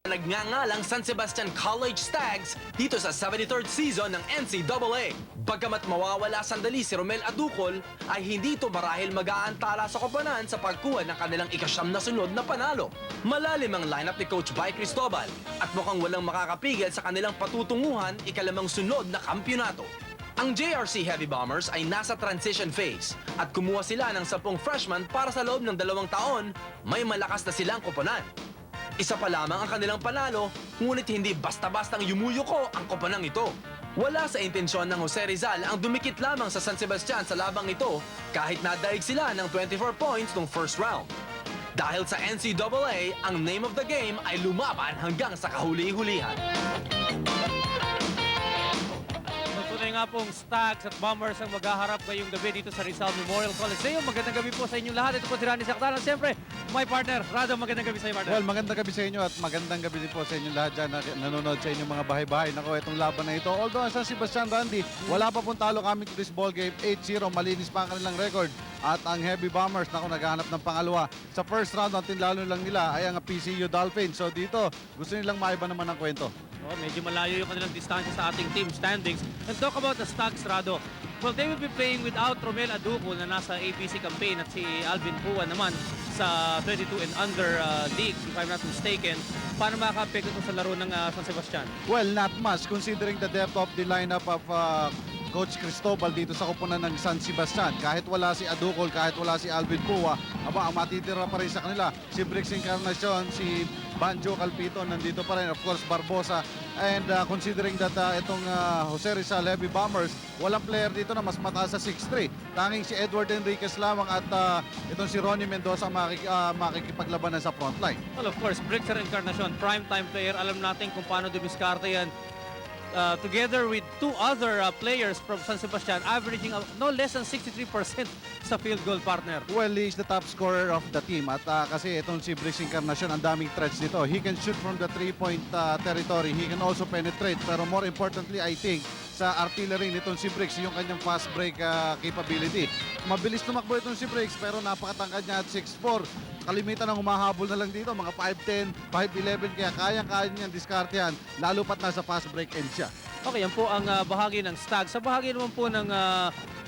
Nagngangalang San Sebastian College Stags dito sa 73rd season ng NCAA. Bagamat mawawala sandali si Romel Aducol, ay hindi ito marahil mag-aantala sa koponan sa pagkuha ng kanilang ikasyam na sunod na panalo. Malalim ang lineup ni Coach Bay Cristobal at mukhang walang makakapigil sa kanilang patutunguhan ikalimang sunod na kampyonato. Ang JRC Heavy Bombers ay nasa transition phase at kumuha sila ng 10 freshman para sa loob ng 2 taon, may malakas na silang koponan. Isa pa lamang ang kanilang panalo, ngunit hindi basta-bastang yumuyuko ang koponang ito. Wala sa intensyon ng Jose Rizal ang dumikit lamang sa San Sebastian sa labang ito kahit nadaig sila ng 24 points noong first round. Dahil sa NCAA, ang name of the game ay lumaban hanggang sa kahuli-hulihan. Tunay nga pong Stags at Bombers ang maghaharap ngayong gabi dito sa Rizal Memorial Coliseum. Magandang gabi po sa inyong lahat. Ito po si Randy Sactaran. Siyempre, my partner, Rado, magandang gabi sa iyo, partner. Well, magandang gabi sa inyo at magandang gabi din po sa inyong lahat dyan na nanonood sa inyong mga bahay-bahay. Nako, itong laban na ito. Although ang San Sebastian, Randy, wala pa pong talo kami to this ball game. 8-0, malinis pa ang kanilang record. At ang Heavy Bombers, nako, naghahanap ng pangalawa. Sa first round, ang tinlalo lang nila ay ang PCU Dolphins. So dito, gusto nilang maiba naman ang kwento. Oh, medyo malayo yung kanilang distansya sa ating team standings. And talk about the Stags, Rado. Well, they will be playing without Romel Aducol na nasa ABC campaign at si Alvin Pua naman sa 22 and under league, if I'm not mistaken. Paano makaka-apekto ito sa laro ng San Sebastian? Well, not much considering the depth of the lineup of Coach Cristobal dito sa koponan ng San Sebastian. Kahit wala si Aducol, kahit wala si Alvin Pua, ang matitira pa rin sa kanila. Si Brix Encarnacion, si Banjo Calpito, nandito pa rin. Of course, Barbosa. And considering that itong Jose Rizal Heavy Bombers, walang player dito na mas mataas sa 6'3". Tanging si Edward Enriquez lamang at itong si Ronnie Mendoza makikipaglabanan sa frontline. Well, of course, Brixer Encarnacion, prime-time player. Alam natin kung paano dumiskarte yan. Together with two other players from San Sebastian, averaging no less than 63% sa field goal, partner. Well, he is the top scorer of the team. At kasi itong si Brix Encarnacion, ang daming threats dito. He can shoot from the 3-point territory. He can also penetrate. Pero more importantly, I think, sa artillery nitong si Brix, yung kanyang fast break capability. Mabilis tumakbo itong si Brix, pero napakatangkad niya at 6'4". Kalimitan ang humahabol na lang dito, mga 5'10", 5'11", kaya kayang-kaya niyang diskartehan, lalo pat nasa fast break end siya. Okay, yan po ang bahagi ng Stags. Sa bahagi naman po ng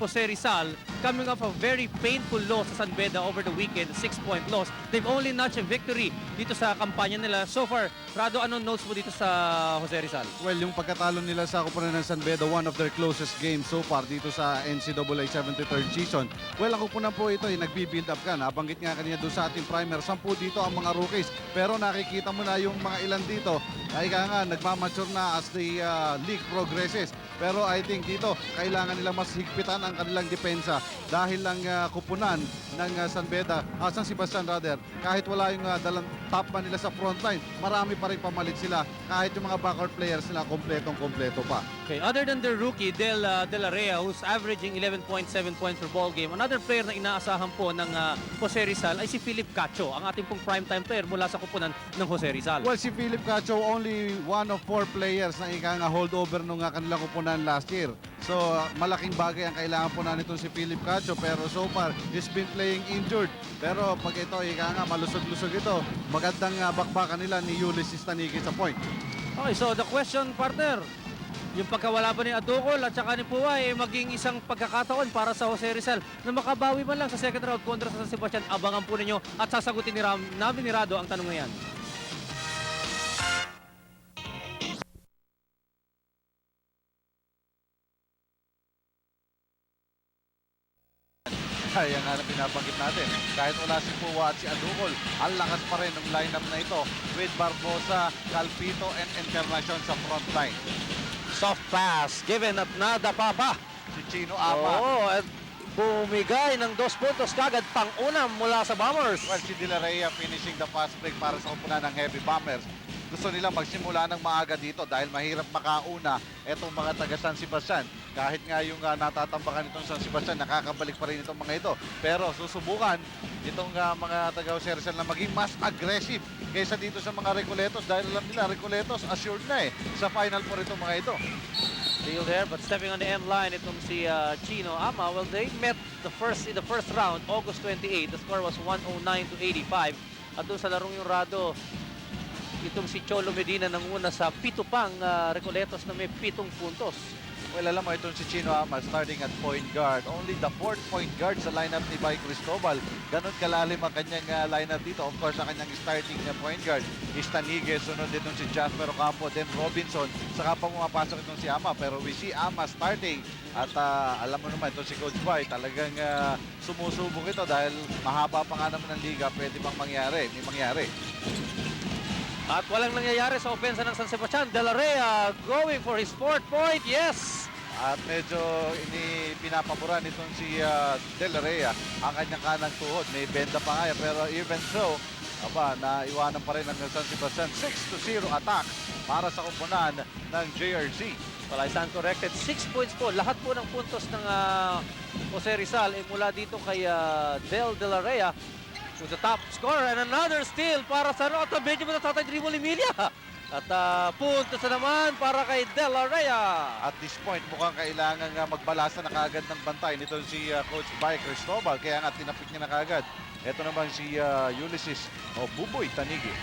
Jose Rizal, coming off a very painful loss sa San Beda over the weekend, 6-point loss. They've only notched a victory dito sa kampanya nila. So far, Rado, anong notes mo dito sa Jose Rizal? Well, yung pagkatalo nila sa kupunan ng San Beda, one of their closest games so far dito sa NCAA 73rd season. Well, ang kupunan po ito ay nagbi-build up ka. Nabanggit nga kanina doon sa ating primer, 10 dito ang mga rookies. Pero nakikita mo na yung mga ilan dito ay nga nagmamature na as the league progresses. Pero I think dito, kailangan nila mas higpitan ang kanilang depensa dahil lang kupunan ng San Sebastian rather. Kahit wala yung dalang top man nila sa frontline, marami pa rin pamalit sila. Kahit yung mga backcourt players nila, kompletong-kompleto pa. Okay, other than their rookie, De La Rea, who's averaging 11.7 points per ball game, another player na inaasahan po ng Jose Rizal ay si Philip Cacho, ang ating pong primetime player mula sa kupunan ng Jose Rizal. Well, si Philip Cacho, only one of 4 players na holdover nung kanilang kupunan last year. So, malaking bagay ang kailangan po na nitong si Philip Cacho, pero so far, he's been playing injured. Pero pag ito, malusog-lusog ito, magandang bakbakan nila ni Ulysses Taniki sa point. Okay, so the question, partner, yung pagkawala ba ni Aducol at saka ni Pua ay maging isang pagkakataon para sa Jose Rizal na makabawi man lang sa second round kontra sa San Sebastian. Abangan po ninyo at sasagutin namin ni Rado ang tanong na yan. Kaya nga na binabanggit natin. Kahit wala si Pua at si Aducol, ang lakas pa rin ng lineup na ito with Barbosa, Calpito, and Encarnacion sa frontline. Soft pass given at nada pa. Si Chino Ama. Oo, at bumigay ng 2 puntos kagad pang-una mula sa Bombers. Well, si De La Rea finishing the fast break para sa kupunan ng Heavy Bombers. Gusto nila magsimula ng maaga dito dahil mahirap makauna itong mga taga San Sebastian. Kahit nga yung natatambakan itong San Sebastian, nakakabalik pa rin itong mga ito. Pero susubukan itong mga taga Jose Rizal na maging mas aggressive kaysa dito sa mga Recoletos dahil alam nila, Recoletos assured na sa Final Four itong mga ito. Still there, but stepping on the end line, itong si Chino Ama. Well, they met in the first round, August 28. The score was 109-85. At doon sa larong yung Rado, itong si Cholo Medina nanguna sa 7 pang Recoletos na may 7 puntos. Well, alam mo, itong si Chino Ama starting at point guard. Only the 4th point guard sa lineup ni Bay Cristobal. Ganon kalalim ang kanyang lineup dito. Of course, ang kanyang starting point guard is Tanigues. Sunod itong si Jasper Ocampo, then Robinson. Saka pa pumapasok itong si Ama. Pero we see Ama starting. At alam mo naman, itong si Coach Bay talagang sumusubok ito dahil mahaba pa nga naman ang liga. Pwede bang mangyari? May mangyari. At walang nangyayari sa opensa ng San Sebastian. De La Rea going for his 4th point. Yes! At medyo pinapaboran itong si De La Rea ang kanyang kanang tuhod. May benda pa nga yan, pero even so, naiwanan pa rin ng San Sebastian. 6-0 attack para sa kupunan ng JRC. Well, I stand corrected. 6 points po. Lahat po ng puntos ng Jose Rizal ay mula dito kay Del De La Rea to the top scorer. And another steal para sa Rota. Medyo mo natatag-dribble ni Emilia. At puntos na naman para kay De La Rea. At this point, mukhang kailangan magbalasa na kagad ng bantay nito si Coach Bay Cristobal. Kaya nga tinapik niya na kagad. Ito naman si Ulysses o Buboy Tanigi.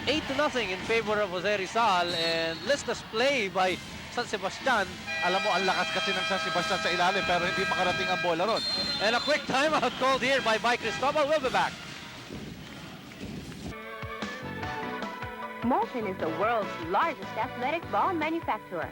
8-0 in favor of Jose Rizal. And listless play by San Sebastian. Alam mo, ang lakas kasi ng San Sebastian sa ilalim pero hindi makarating ang bola ron. And a quick timeout called here by Mike Cristobal. We'll be back. Molten is the world's largest athletic ball manufacturer.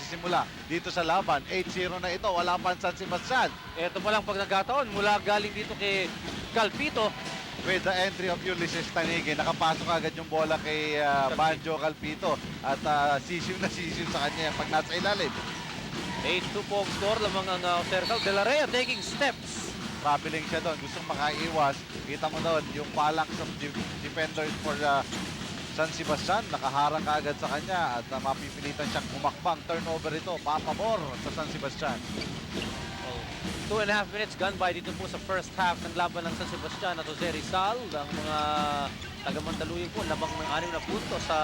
Simula dito sa laban, 8-0 na ito. Wala pa ang San Sebastian. Ito pa lang pag nagkataon. Mula galing dito kay Calpito. With the entry of Ulysses Tanigi, nakapasok agad yung bola kay Banjo Calpito. At sisiw na sisiw sa kanya pag nasa ilalim. 8-2 po ang score. Lamang ang circle. De La Rea taking steps. Traveling siya doon. Gustong makaiwas. Kita mo doon yung phalanx of defenders for San Sebastian. Nakaharang kaagad sa kanya at mapipilitan siyang kumakbang. Turnover ito. Papabor sa San Sebastian. 2.5 minutes gone by dito po sa first half ng laban ng San Sebastian at Jose Rizal. Ang mga taga-Mandaluyong po, labang ng 6 na punto sa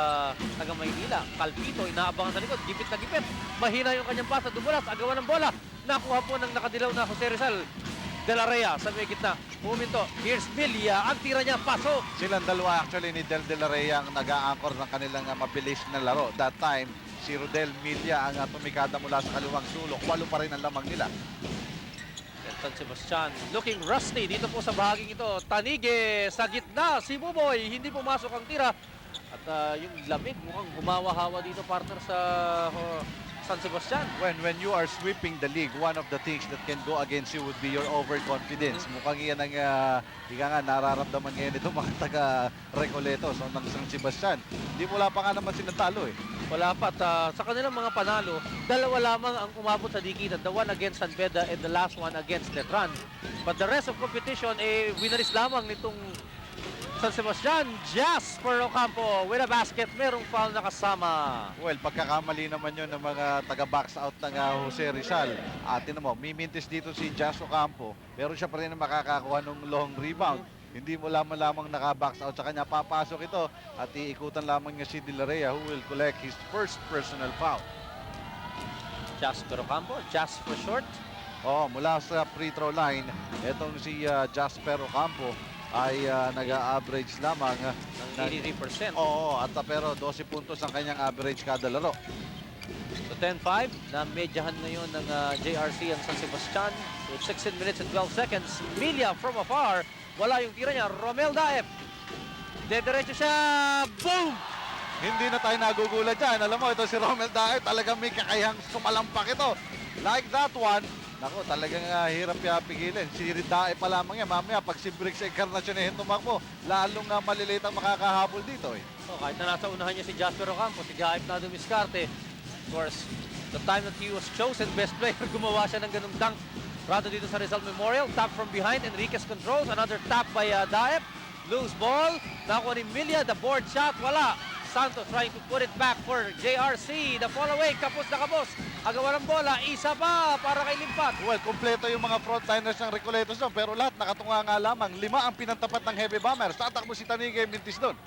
taga-Maynila. Calpito, inaabangan sa likod, gipit na gipit. Mahina yung kanyang pasa, dumulas, agawan ng bola. Nakuha po ng nakadilaw na Jose Rizal. De La Rea sa may gitna. Buminto, here's Milia. Ang tira niya, pasok. Silang dalawa actually ni Del De La Rea ang nag-a-anchor ng kanilang mabilis na laro. That time, si Rodel Milia ang tumikada mula sa kaliwang sulok. 8 pa rin ang lamang nila. San Sebastian looking rusty dito po sa bahaging ito. Tanige sa gitna. Si Buboy, hindi pumasok ang tira. At yung lamig mukhang gumawa-hawa dito partner sa San Sebastian. When you are sweeping the league, one of the things that can go against you would be your overconfidence. Mukhang iyan ang nararamdaman ngayon ito mga taga-Recoletos o ng San Sebastian. Hindi wala pa nga naman sinatalo eh. Wala pa. Sa kanilang mga panalo, 2 lamang ang umabot sa dikitan. The one against San Beda and the last one against Letran. But the rest of competition, winaris lamang nitong San Sebastian. Jasper Ocampo with a basket. Merong foul na kasama. Well, pagkakamali naman yun ng mga taga-box out ng Jose Rizal. Atin mo, mimintis dito si Jas Ocampo. Pero siya pa rin ang makakakuha ng long rebound. Hindi mo lamang naka-box out sa kanya. Papasok ito at iikutan lamang niya si De La Rea who will collect his first personal foul. Jasper Ocampo, Jasper short. Mula sa free throw line, itong si Jasper Ocampo ay nag-average lamang Ng 83%. pero 12 puntos ang kanyang average kada laro. So 10-5 na medyahan ngayon ng JRC ang San Sebastian with 16 minutes and 12 seconds. Milia from afar. Wala yung tira niya. Romel Daep. Dediretso siya. Boom! Hindi na tayo nagugulat dyan. Alam mo, ito si Romel Daep, talagang may kakayang sumalampak ito. Like that one, naku, talagang hirap pigilin. Si Daep pa lamang yan. Mamaya, pag si Briggs Encarnacion ay tumakbo, lalong maliliit ang makakahabol dito eh. So, kahit na nasa unahan niya si Jasper Ocampo, si Daep na dumiskarte. Of course, the time that he was chosen best player, gumawa siya ng ganung dunk. Rado dito sa Rizal Memorial. Tap from behind. Enriquez controls. Another tap by Daep. Loose ball. Nakuha ni Milia. The board shot. Wala. Santos trying to put it back for JRC. The fall away. Kapos na kapos. Agawan ng bola. Isa pa para kay Limpat. Well, kompleto yung mga frontliners ng Recoletos doon, pero lahat nakatunga nga lamang. 5 ang pinantapat ng Heavy Bombers. Tatakbo si Tanige Mintis doon.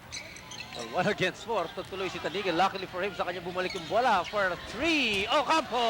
Well, 1 against 4. Tutuloy si Tanige. Luckily for him, sa kanya bumalik yung bola for 3. Ocampo!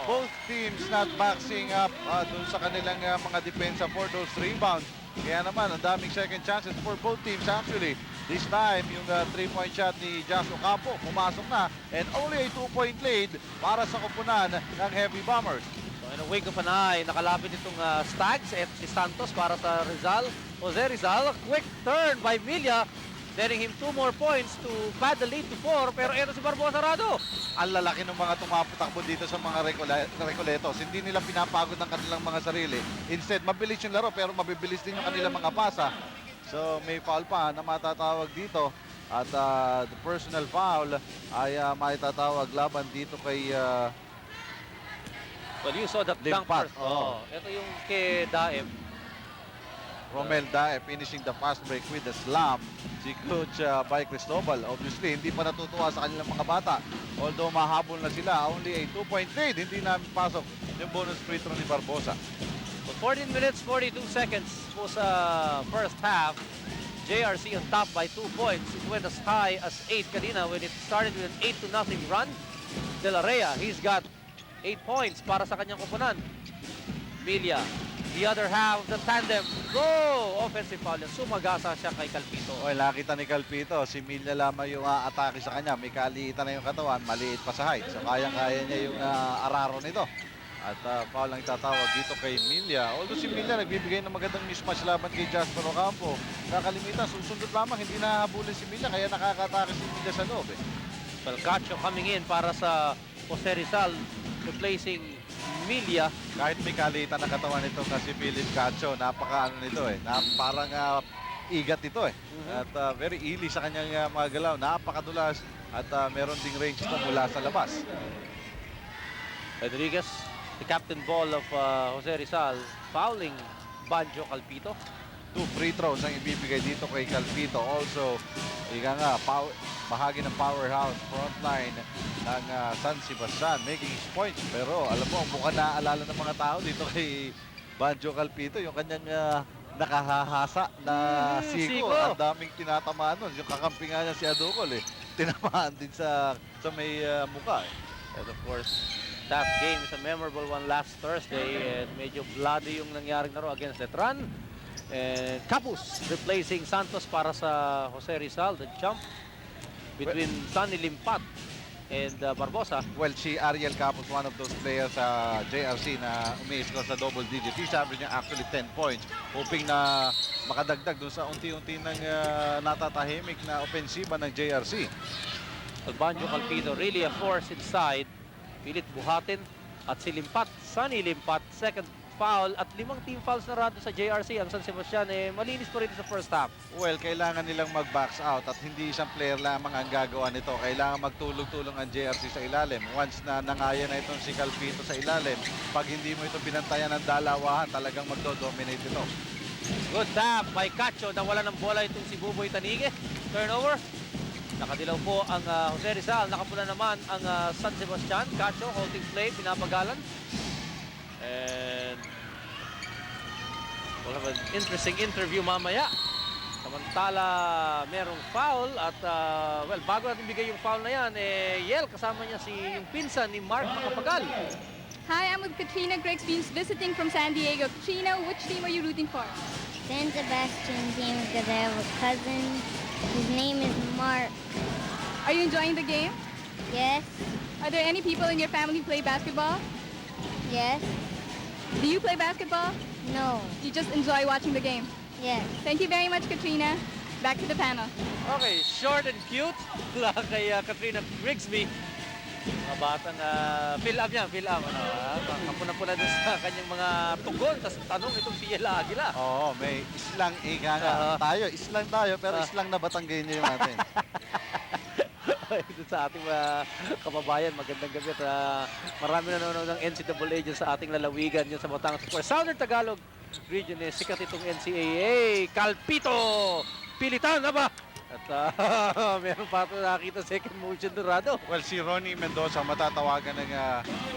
Both teams not boxing up dun sa kanilang mga depensa for those rebounds. Kaya naman, ang daming second chances for both teams actually. This time, yung 3-point shot ni Josh Ocampo, pumasok na. And only a 2-point lead para sa koponan ng Heavy Bombers. So in a wink of an eye, nakalapit itong Stags at si Santos para sa Rizal. Jose Rizal, a quick turn by Milla, netting him 2 more points to pad the lead to 4. Pero eto si Barbosa Rado. Ang lalaki ng mga tumatakbo dito sa mga Recoletos. Hindi nila pinapagod ang kanilang mga sarili. Instead, mabilis yung laro pero mabibilis din yung kanilang mga pasa. So may foul pa na matatawag dito. At the personal foul ay maitatawag laban dito kay Well, you saw that dunk Limpat. first. Oh. Ito yung kay Daem. Romel Dae finishing the fast break with the slam. Si Coach Bay Cristobal, obviously, hindi pa natutuwa sa kanilang mga bata. Although mahabol na sila, only a 2-point lead. Hindi namin pasok yung bonus free throw ni Barbosa. So 14 minutes, 42 seconds po sa first half. JRC on top by 2 points. It went as high as 8 kanina when it started with an 8-0 run. De La Rea, he's got 8 points para sa kanyang koponan. Milla, the other half of the tandem. Go! Offensive foul yan. Sumagasa siya kay Calpito. Okay, nakita ni Calpito, si Milla lamang yung atake sa kanya. May kaliitan na yung katawan, maliit pa sa height. So kayang-kaya niya yung araro nito. At foul lang itatawag dito kay Milla. Although si Milla nagbibigay ng magandang mismatch laban kay Jasper Ocampo. Nakalimitan, susundot lamang, hindi nahabulin si Milla, kaya nakakatake si Milla sa loob. Palcacho coming in para sa Jose Rizal, replacing Milla. Kahit may kaliitan na katawan nito na si Philip Cacho, napaka nito parang igat ito At very easy sa kanyang mga galaw, napakadulas at meron ding range ito mula sa labas. Rodriguez, the captain ball of Jose Rizal, fouling Banjo Calpito. 2 free throws ang ibibigay dito kay Calpito. Also, bahagi ng powerhouse frontline ng San Sebastian making his points. Pero alam mo, mukhang naaalala ng mga tao dito kay Banjo Calpito yung kanyang nakahahasa na siko. siko. Ang daming tinatamaan nun. Yung kakampi nga niya si Adukol tinamaan din sa may mukha And of course, that game is a memorable one last Thursday. And medyo bloody yung nangyaring laro against Letran. And Capus replacing Santos para sa Jose Rizal. The jump between Sunny Limpat and Barbosa. Well, si Ariel Capos, one of those players sa JRC na umi-score sa double digit. He's averaging actually 10 points. Hoping na makadagdag dun sa unti-unti ng natatahimik na opensiba ng JRC. Banjo Calpito really a force inside. Pilit buhatin. At si Limpat, Sunny Limpat, second foul. At 5 team fouls na rado sa JRC. Ang San Sebastian malinis pa rin sa first half. Well, kailangan nilang mag-box out at hindi isang player lamang ang gagawa nito. Kailangan magtulog-tulong ang JRC sa ilalim. Once na nangaya na itong si Calpito sa ilalim, pag hindi mo ito binantayan ng dalawahan, talagang magdo-dominate ito. Good tap by Cacho. Nawala ng bola itong si Buboy Tanigue. Turnover. Nakadilaw po ang Jose Rizal. Nakapula naman ang San Sebastian. Cacho holding play. Pinapagalan. And we'll have an interesting interview mamaya. Samantala, merong foul at well, bago natin bigay yung foul na yan, Yel, kasama niya si yung pinsan ni Mark Makapagal. Hi, I'm with Katrina Gregsbeans visiting from San Diego. Katrina, which team are you rooting for? San Sebastian team because I have a cousin. His name is Mark. Are you enjoying the game? Yes, Are there any people in your family who play basketball? yes, Do you play basketball? no, You just enjoy watching the game. yes. Thank you very much, Katrina. Back to the panel. Okay, short and cute. Mula kay Katrina Grigsby. Mga batang fill-up yan, fill-up. Kapuna-puna dun sa kanyang mga tugon. Tapos tanong itong si Yela Aguila. Oo, may islang ika nga. Islang tayo, pero islang na Batanggenyo yung atin. Dun sa ating mga kababayan, magandang gabi. At marami na nanonood ng NCAA dyan sa ating lalawigan dyan sa Batangas. For Southern Tagalog region, sikat itong NCAA. Calpito! Pilitan na ba? At meron pa ito nakita second motion Dorado. Well, si Ronnie Mendoza matatawagan ng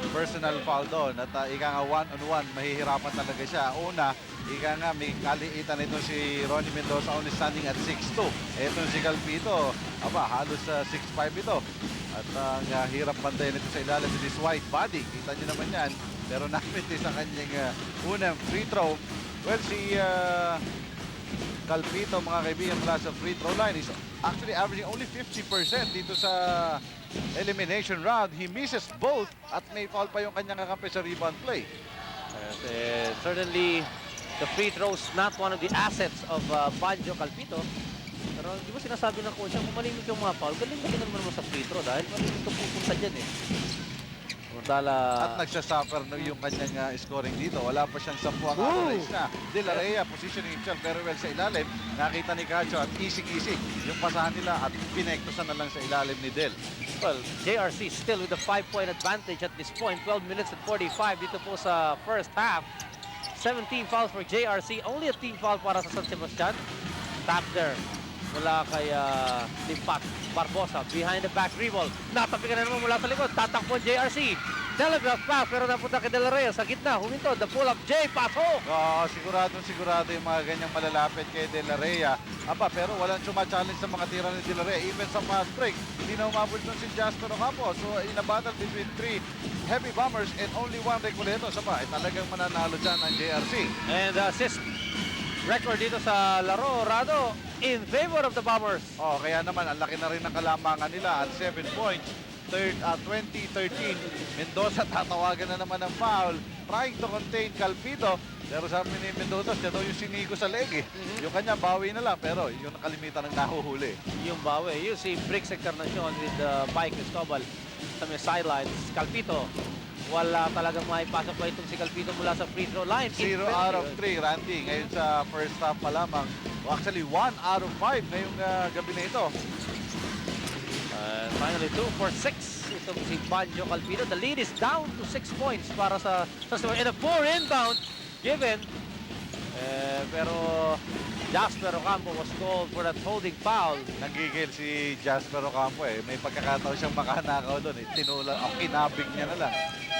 personal foul doon. At ika nga one-on-one, mahihirapan talaga siya. Una, ika nga may kaliitan ito si Ronnie Mendoza only standing at 6'2". Etong si Calpito, halos 6'5 ito. At ang hirap bantayan ito sa ilalim with his white body. Kita niyo naman yan. Pero nakita sa kanyang unang free throw. Well, si Calpito, mga kaibigan, mula sa free throw line is actually averaging only 50% dito sa elimination round. He misses both at may foul pa yung kanyang kakampi sa rebound play. Certainly, the free throws not one of the assets of Banjo Calpito. Pero di ba sinasabi ng coach, kung malimit yung mga foul, galing naman naman sa free throw dahil malimit ka pupunta dyan eh. At nagsasuffer na yung kanyang scoring dito. Wala pa siyang 10 ang average na. De La Rhea positioning himself very well sa ilalim. Nakita ni Cacho at isig-isig yung pasahan nila at pinektosan na lang sa ilalim ni Del. Well, JRC still with a 5-point advantage at this point. 12 minutes and 45 dito po sa first half. 17 fouls for JRC. Only a team foul para sa San Sebastian. Tap there. Mula kay Limpat Barbosa. Behind the back dribble. Natapikan na naman mula sa likod. Tatakbo JRC. Telegraph pass pero napunta kay De La Rhea sa gitna. Huminto. The pull-up. J. Pasok. Sigurado yung mga ganyang malalapit kay De La Rhea. Pero walang challenge sa mga tira ni De La Rhea. Even sa fast break, hindi na umabot nun si Jasper Ocampo. So in a battle between 3 heavy bombers and only 1 Recoleto. Talagang mananalo dyan ang JRC. And assist record dito sa laro. Rado in favor of the Bombers. Kaya naman ang laki na rin ng kalamangan nila at 7 points. 20-13. Mendoza tatawagan na naman ng foul. Trying to contain Calpito. Pero sabi ni Mendoza, siya daw yung sinigo sa leg eh. Yung kanya bawi na lang pero yung nakalimitan ng nahuhuli. Yung bawi. You see Bricks Encarnacion with Mike Cristobal sa may sidelines. Calpito. Wala talagang maipasok pa itong si Calpito mula sa free throw line. 0 out of 3, Randy. Ngayon sa first half pa lamang. Actually, 1 out of 5 ngayong gabi na ito. Finally, 2 for 6. Itong si Banjo Calpito. The lead is down to 6 points para sa and a poor inbound given. Pero Jasper Ocampo was called for that holding foul. Nagigil si Jasper Ocampo eh. May pagkakataon siyang makanakaw doon eh. Kinabig niya na lang.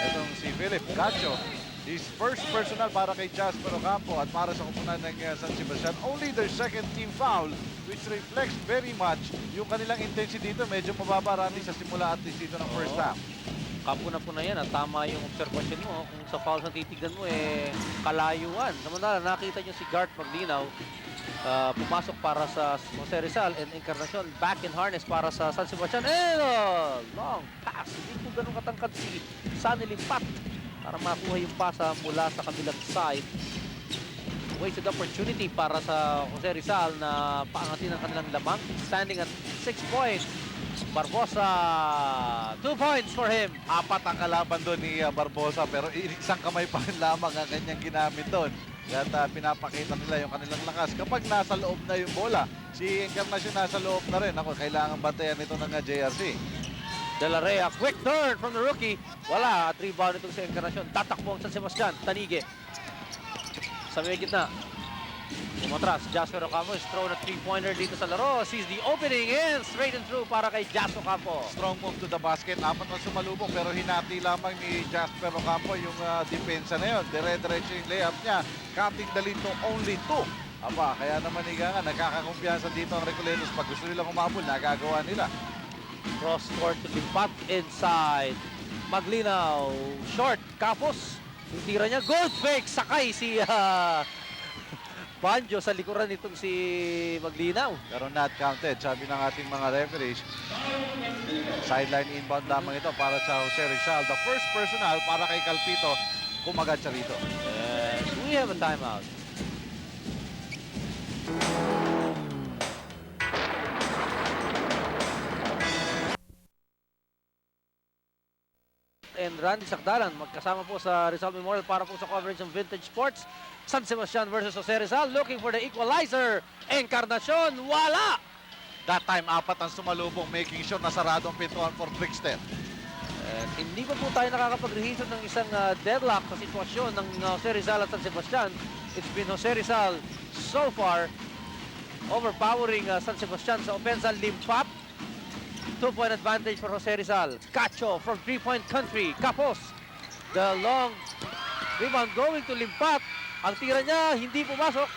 Itong si Philip Cacho. His first personal para kay Jasper Ocampo at para sa kupunan ng San Sebastian. Only their second team foul which reflects very much yung kanilang intensity dito. Medyo mababa Randy sa simula at least dito ng first half. Kapuna-puna yan at tama yung observation mo. Kung sa fouls na titignan mo kalayuan. Samantala nakita nyo si Gart Maglinaw pumasok para sa Jose Rizal and Encarnacion back in harness para sa San Sebastian. And long pass. Hindi po ganun katangkad si Sunny Limpat para makuha yung pasa mula sa kabilang side. Wasted opportunity para sa Jose Rizal na paangatin ang kanilang lamang. Standing at 6 points. Barbosa, 2 points for him. 4 ang kalaban doon ni Barbosa pero isang kamay pa rin lamang ang kanyang ginamit doon. At pinapakita nila yung kanilang lakas. Kapag nasa loob na yung bola, si Encarnacion nasa loob na rin. Kailangan bantayan ito ng JRC. De La Rhea, quick turn from the rookie. Wala, at rebound itong si Encarnacion. Tatakbo ang San Sebastian, Tanige. Sa may gitna. Umatras, Jasper Ocampo is thrown a 3-pointer dito sa laro. Sees the opening and straight and through para kay Jasper Ocampo. Strong move to the basket. 4 na sumalubong pero hinati lamang ni Jasper Ocampo yung depensa na yun. Dire-diretso yung layup niya. Cutting the lead to only 2. Kaya naman nagkakakumpiyansa dito ang Recoletos. Pag gusto nilang umabol, nagagawa nila. Cross court to Limpat inside. Maglinaw, short, Capos. Yung tira niya, gold fake. Sakay si Banjo sa likuran nitong si Maglinaw. Pero not counted. Sabi ng ating mga referees, sideline inbound lamang ito para sa Jose Rizal. The first personal para kay Calpito. Kumagat siya rito. Yes, we have a timeout. And Randy Sakdalan magkasama po sa Rizal Memorial para po sa coverage ng Vintage Sports. San Sebastian versus Jose Rizal looking for the equalizer. Encarnacion, wala! That time, 4 ang sumalubong, making sure na sarado ang pintuan for Brixton. And hindi pa po tayo nakakapag-rehisan ng isang deadlock sa sitwasyon ng Jose Rizal at San Sebastian. It's been Jose Rizal so far overpowering San Sebastian sa offense. Limpat. 2-point advantage for Jose Rizal. Cacho from 3-point country. Capos. The long rebound going to Limpat. Ang tira niya, hindi pumasok.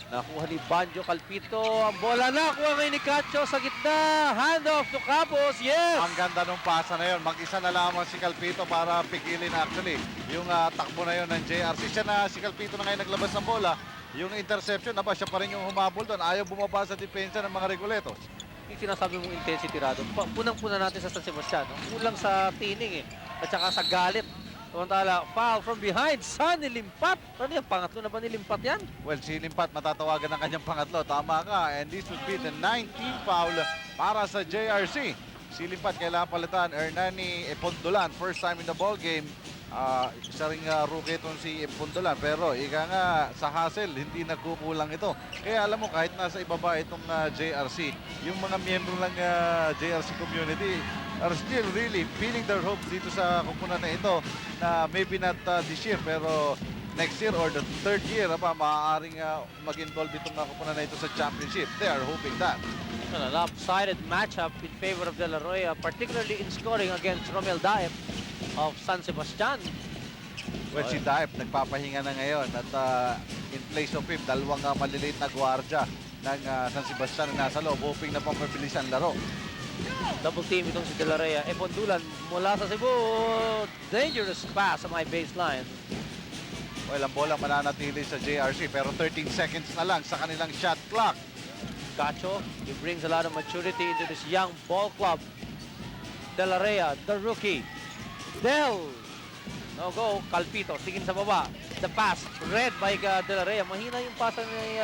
Nakuha ni Banjo Calpito. Ang bola nakuha ngayon ni Cacho sa gitna. Handoff to Capos. Yes! Ang ganda ng pasa na yun. Mag-isa na lamang si Calpito para pigilin actually yung takbo na yun ng JRC. Si Calpito na ngayon naglabas ng bola. Yung interception, siya pa rin yung humabol doon. Ayaw bumaba sa depensa ng mga Reguletos. Yung sinasabi mong intensity, Rado, punang-puna natin sa San Sebastian. No? Kulang sa tining at saka sa galit. Samantala, foul from behind. Sunny Limpat. Ano yung pangatlo na ba ni Limpat yan? Well, si Limpat matatawagan ng kanyang pangatlo. Tama ka. And this would be the 19th foul para sa JRC. Si Limpat kailangan palitan. Hernani Epondolan, first time in the ball game. Isa ring rookie itong si Epondolan. Pero ika nga sa hustle, hindi nagkukulang ito. Kaya alam mo, kahit nasa ibaba itong JRC, yung mga miyembro ng JRC community are still really feeling their hopes dito sa kupunan na ito na maybe not this year pero next year or the third year maaaring mag-involve itong kupunan na ito sa championship. They are hoping that. A lopsided matchup in favor of De La Roya, particularly in scoring against Romel Daep of San Sebastian. Well, si Daep nagpapahinga na ngayon at in place of him, dalawang maliliit na gwardiya ng San Sebastian na nasa loob, hoping na pamabilis ang laro. Double team itong si De La Roya. Epondulan mula sa Cebu. Dangerous pass sa my baseline. Well, ang bola mananatili sa JRC pero 13 seconds na lang sa kanilang shot clock. Cacho, he brings a lot of maturity into this young ball club. De La Roya, the rookie. Del. No go. Calpito, tingin sa baba. The pass, read by De La Roya. Mahina yung pass ni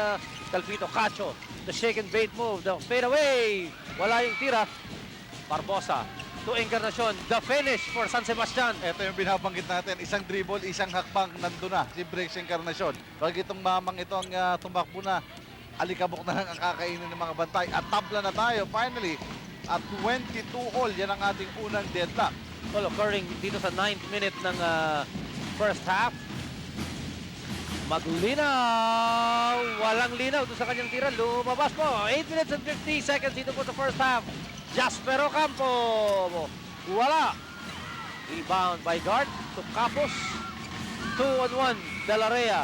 Calpito. Cacho, the shake and bait move. The fade away. Wala yung tira. Barbosa to Encarnacion. The finish for San Sebastian. Ito yung binabanggit natin. Isang dribble, isang hakbang, nandun na si Breaks Encarnacion. Pag itong mamang ito ang tumakbo na, alikabok na lang ang kakainin ng mga bantay. At tabla na tayo finally at 22 all. Yan ang ating unang deadlock. Well, occurring dito sa 9th minute ng first half. Maglinaw. Walang linaw doon sa kanyang tira. Lumabas po. 8 minutes and 50 seconds dito po sa first half. Jasper Ocampo. Wala. Rebound by guard to Capos. 2-on-1. De La Roya.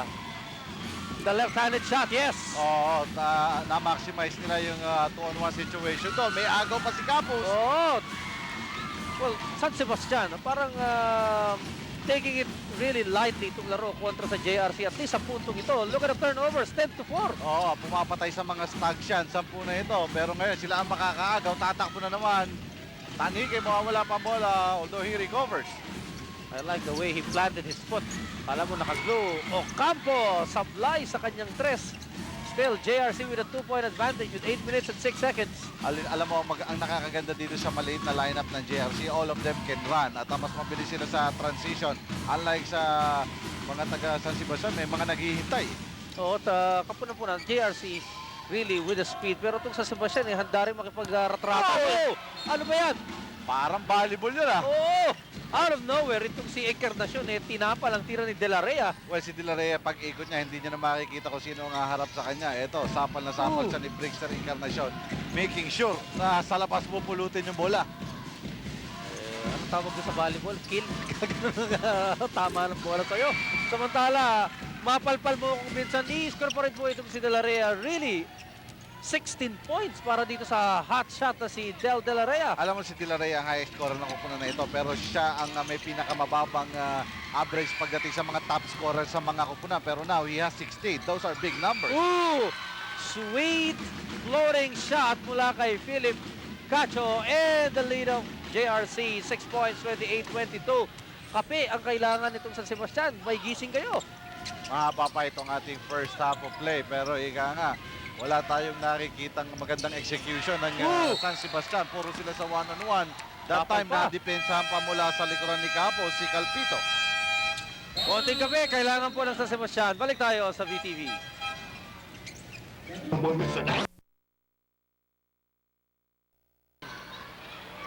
The left-handed shot, yes. Oo, na-maximize nila yung 2-on-1 situation doon. May agaw pa si Capos. Oh. Well, San Sebastian, parang taking it really lightly itong laro kontra sa JRC. At least sa puntong ito. Look at the turnovers, 10-4. Oo, pumapatay sa mga stags yan. 10 na ito. Pero ngayon, sila ang makakaagaw. Tatakbo na naman. Tanike, mawawala pa ang bola. Although he recovers. I like the way he planted his foot. Alam mo, naka-glue. Ocampo, sablay sa kanyang tres. Still, JRC with a 2-point advantage with 8 minutes and 6 seconds. Alam mo, ang nakakaganda dito sa maliit na lineup ng JRC, all of them can run. At mas mabilis sila sa transition. Unlike sa mga taga San Sebastian, may mga naghihintay. Oo, kapunan-punan, JRC really with the speed. Pero itong sa Sebastian, handa rin makipag-ratrapa. Oh! Ano ba yan? Parang volleyball yun Oh! Out of nowhere, itong si Encarnacion, tinapa lang tira ni De La Roya. Well, si De La Roya, pag ikot niya, hindi niya na makikita kung sino ang haharap sa kanya. Ito, sapal na sapal siya ni Brixter Encarnacion. Making sure na sa labas pupulutin yung bola. Anong tawag doon sa volleyball? Kill. Tama ng bola sa'yo. Samantala, mapalpal mo kung minsan, i-score pa rin po itong si De La Roya. Really, 16 points para dito sa hot shot na si Del De La Roya. Alam mo si De La Roya ang highest scorer ng kupunan na ito, pero siya ang may pinakamababang average pagdating sa mga top scorer sa mga kupunan. Pero now, he has 16. Those are big numbers. Ooh! Sweet floating shot mula kay Philip Cacho and the lead of JRC. 6 points, 28-22. Kape ang kailangan nitong San Sebastian. May gising kayo. Mahaba pa itong ating first half of play, pero ika nga, wala tayong nakikitang magandang execution ng San Sebastian. Puro sila sa one-on-one. That Dapat time pa. na-depensahan pa mula sa likuran ni Capos, si Calpito. Konting kape, kailangan po ng San Sebastian. Balik tayo sa VTV.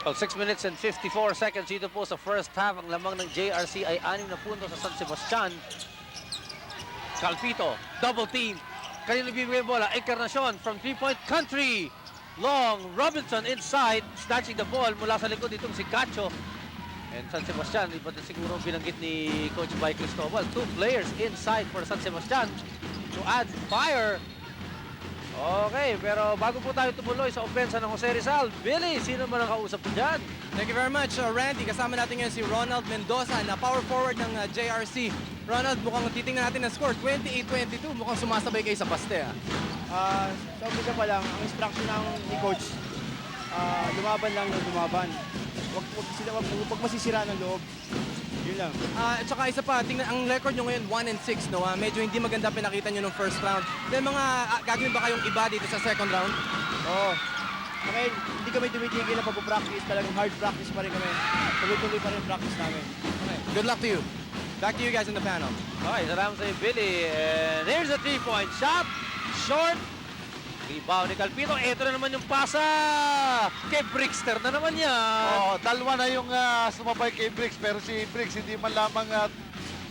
Well, 6 minutes and 54 seconds dito po sa first half. Ang lamang ng JRC ay 6 na puntos sa San Sebastian. Calpito, double team. Kanino bibigay bola? Encarnacion from 3-point country. Long, Robinson inside, snatching the ball mula sa likod itong si Cacho. And San Sebastian, iba na siguro binanggit ni Coach Bay Cristobal. 2 players inside for San Sebastian to add fire. Okay, pero bago po tayo tumuloy sa opensa ng Jose Rizal, Billy, sino man ang kausap po dyan? Thank you very much, Randy. Kasama natin ngayon si Ronald Mendoza na power forward ng JRC. Ronald, mukhang titingnan natin ang score. 28-22. Mukhang sumasabay kayo sa paste, Sa umpisa pa lang, ang instruction ni coach, lumaban lang ng lumaban. Huwag masisira ng loob. Yun lang. At saka isa pa, tingnan, ang record nyo ngayon, 1-6, no? Medyo hindi maganda pinakita nyo nung first round. May mga gagawin ba kayong iba dito sa second round? Oo. Okay, hindi kami tumitigil na pag-practice. Talagang hard practice pa rin kami. Tuloy-tuloy pa rin yung practice namin. Good luck to you. Back to you guys in the panel. Okay, salamat sa'yo, Billy. And here's a 3-point shot. Short. Rebound ni Calpito. Ito na naman yung pasa. Kay Brickster na naman yan. Dalawa na yung sumabay kay Briggs, pero si Briggs hindi man lamang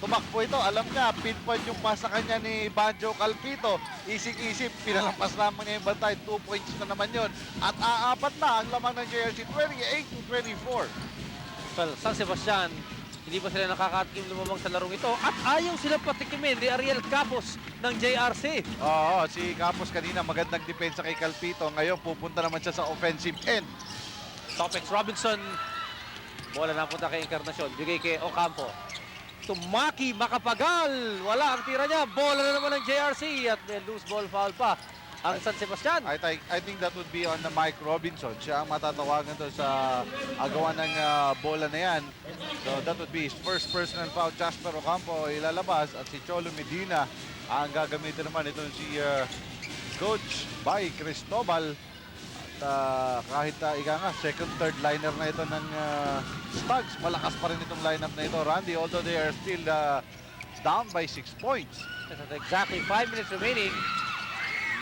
tumakbo ito. Alam niya, pinpoint yung pass sa kanya ni Banjo Calpito. Isip-isip, pinalampas lamang niya yung bantay. 2 points na naman yun. At aapat na ang lamang ng JRC, 28-24. Well, San Sebastian, hindi pa sila nakakatikim lumamang sa larong ito. At ayaw sila patikimin ni Ariel Capos ng JRC. Oo, si Capos kanina magandang depensa kay Calpito. Ngayon pupunta naman siya sa offensive end. Topex Robinson. Bola napunta kay Encarnacion. Bigay kay Ocampo. Tumaki, makapagal. Wala ang tira niya. Bola na naman ng JRC. At may loose ball foul pa ang San Sebastian. I think that would be on the Mike Robinson. Siya ang matatawagan to sa agawan ng bola na yan. So that would be his first personal foul. Jasper Ocampo ilalabas at si Cholo Medina ang gagamitin naman itong si Coach by Cristobal. At kahit ika nga, second, third liner na ito ng Stags. Malakas pa rin itong lineup na ito, Randy, although they are still down by 6 points. At exactly 5 minutes remaining.